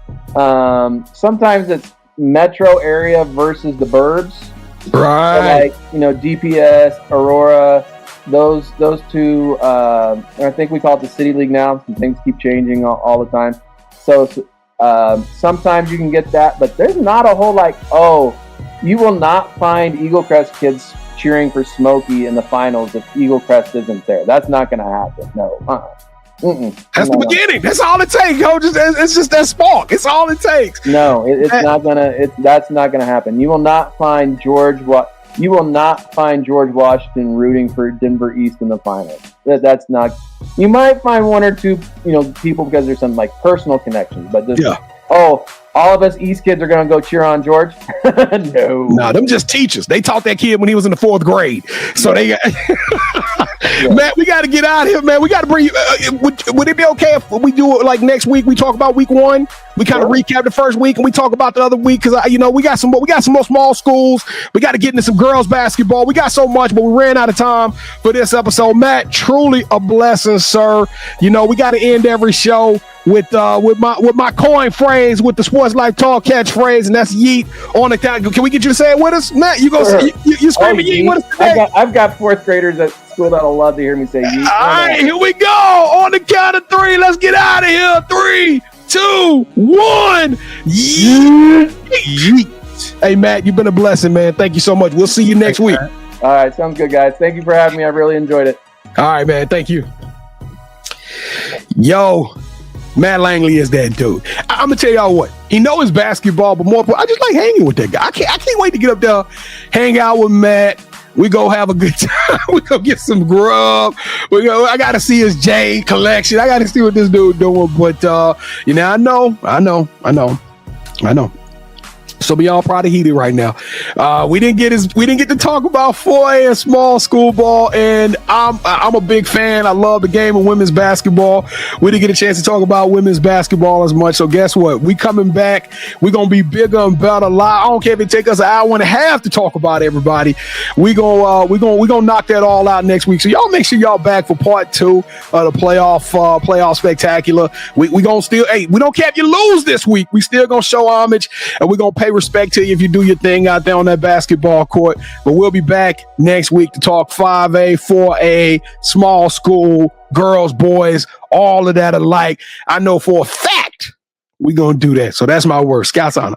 S4: Sometimes it's metro area versus the burbs.
S1: Right.
S4: So like, DPS, Aurora, those two. I think we call it the City League now. Some things keep changing all the time. So sometimes you can get that, but there's not a whole you will not find Eagle Crest kids cheering for Smokey in the finals if Eagle Crest isn't there. That's not going to happen. No.
S1: That's the beginning. That's all it takes, coach. It's just that spark. It's all it takes.
S4: No, that's not gonna happen. You will not find George Washington rooting for Denver East in the finals. That's not. You might find one or two, people because there's some personal connections, but all of us East kids are gonna go cheer on George. No,
S1: them just teachers. They taught that kid when he was in the 4th grade. So they got. Man, we got to get out of here, man. We got to bring you. Would it be okay if we do it like next week? We talk about week 1. We kind of recap the first week and we talk about the other week because we got some more small schools. We got to get into some girls basketball. We got so much, but we ran out of time for this episode. Matt, truly a blessing, sir. We got to end every show with my coin phrase, with the Sports Life Talk catchphrase, and that's yeet on the count. Can we get you to say it with us, Matt? You screaming yeet with us today?
S4: I've got 4th graders at school that'll love to hear me say yeet.
S1: All right, here we go. On the count of 3, let's get out of here. 3, 2, 1. Yeet. Yeet. Hey, Matt, you've been a blessing, man. Thank you so much. We'll see you next week.
S4: All right, sounds good, guys. Thank you for having me. I really enjoyed it.
S1: All right, man. Thank you. Yo, Matt Langley is that dude. I'm gonna tell y'all what. He knows basketball, but more important, I just like hanging with that guy. I can't wait to get up there, hang out with Matt. We go have a good time. We go get some grub. I got to see his Jade collection. I got to see what this dude doing. But I know. I know. So be all proud of Heated right now. We didn't get to talk about 4A and small school ball, and I'm a big fan. I love the game of women's basketball. We didn't get a chance to talk about women's basketball as much. So guess what? We coming back. We're gonna be bigger and better. I don't care if it take us an hour and a half to talk about everybody. We gonna knock that all out next week. So y'all make sure y'all back for part 2 of the playoff spectacular. We gonna still, we don't care if you lose this week. We still gonna show homage, and we're gonna pay respect to you if you do your thing out there on that basketball court. But we'll be back next week to talk 5A, 4A, small school, girls, boys, all of that alike. I know for a fact we're going to do that. So that's my word. Scouts on.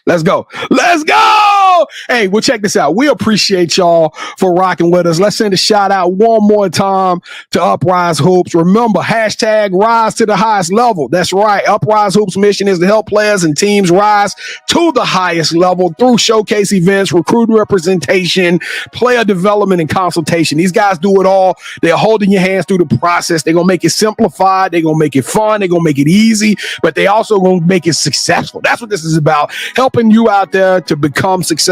S1: Let's go. Let's go. Hey, well, check this out. We appreciate y'all for rocking with us. Let's send a shout out one more time to Uprise Hoops. Remember, hashtag rise to the highest level. That's right. Uprise Hoops mission is to help players and teams rise to the highest level through showcase events, recruiting representation, player development, and consultation. These guys do it all. They're holding your hands through the process. They're going to make it simplified. They're going to make it fun. They're going to make it easy, but they also going to make it successful. That's what this is about. Helping you out there to become successful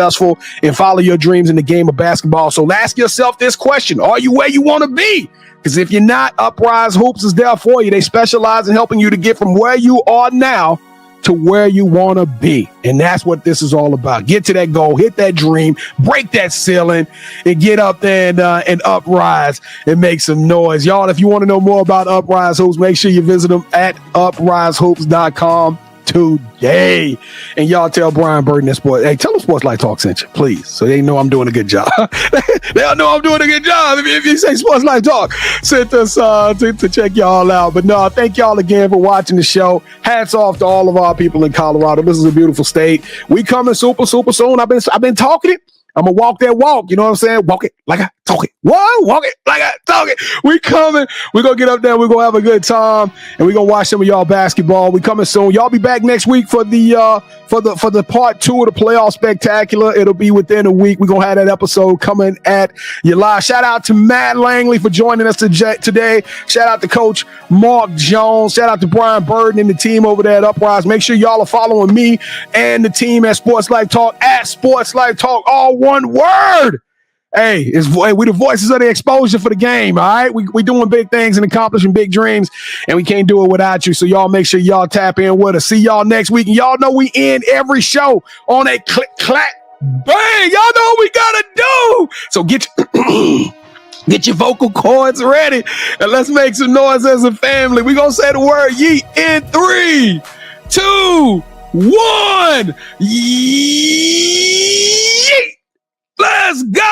S1: and follow your dreams in the game of basketball. So ask yourself this question: are you where you want to be? Because if you're not, Uprise Hoops is there for you. They specialize in helping you to get from where you are now to where you want to be. And that's what this is all about. Get to that goal, hit that dream, break that ceiling, and get up there and uprise and make some noise. Y'all, if you want to know more about Uprise Hoops, make sure you visit them at uprisehoops.com today. And y'all tell Brian Burton and Sports, hey, tell them Sports Life Talk sent you, please, so they know I'm doing a good job. They'll know I'm doing a good job if you say Sports Life Talk sent us to check y'all out. But no, thank y'all again for watching the show. Hats off to all of our people in Colorado. This is a beautiful state. We coming super soon. I've been talking it. I'm gonna walk that walk. You know what I'm saying? Walk it like I talk it. What? Walk it like I talk it. We coming. We're gonna get up there. We're gonna have a good time, and we're gonna watch some of y'all basketball. We coming soon. Y'all be back next week for the part 2 of the playoff spectacular. It'll be within a week. We're gonna have that episode coming at you live. Shout out to Matt Langley for joining us today. Shout out to Coach Mark Jones. Shout out to Brian Burden and the team over there at Uprise. Make sure y'all are following me and the team at Sports Life Talk, at Sports Life Talk, all one word. Hey, we the voices of the exposure for the game, all right? We doing big things and accomplishing big dreams, and we can't do it without you. So y'all make sure y'all tap in with us. See y'all next week. And y'all know we end every show on a click, clack, bang. Y'all know what we gotta do. So get your vocal cords ready, and let's make some noise as a family. We gonna say the word yeet in 3, 2, 1. Yeet! Let's go!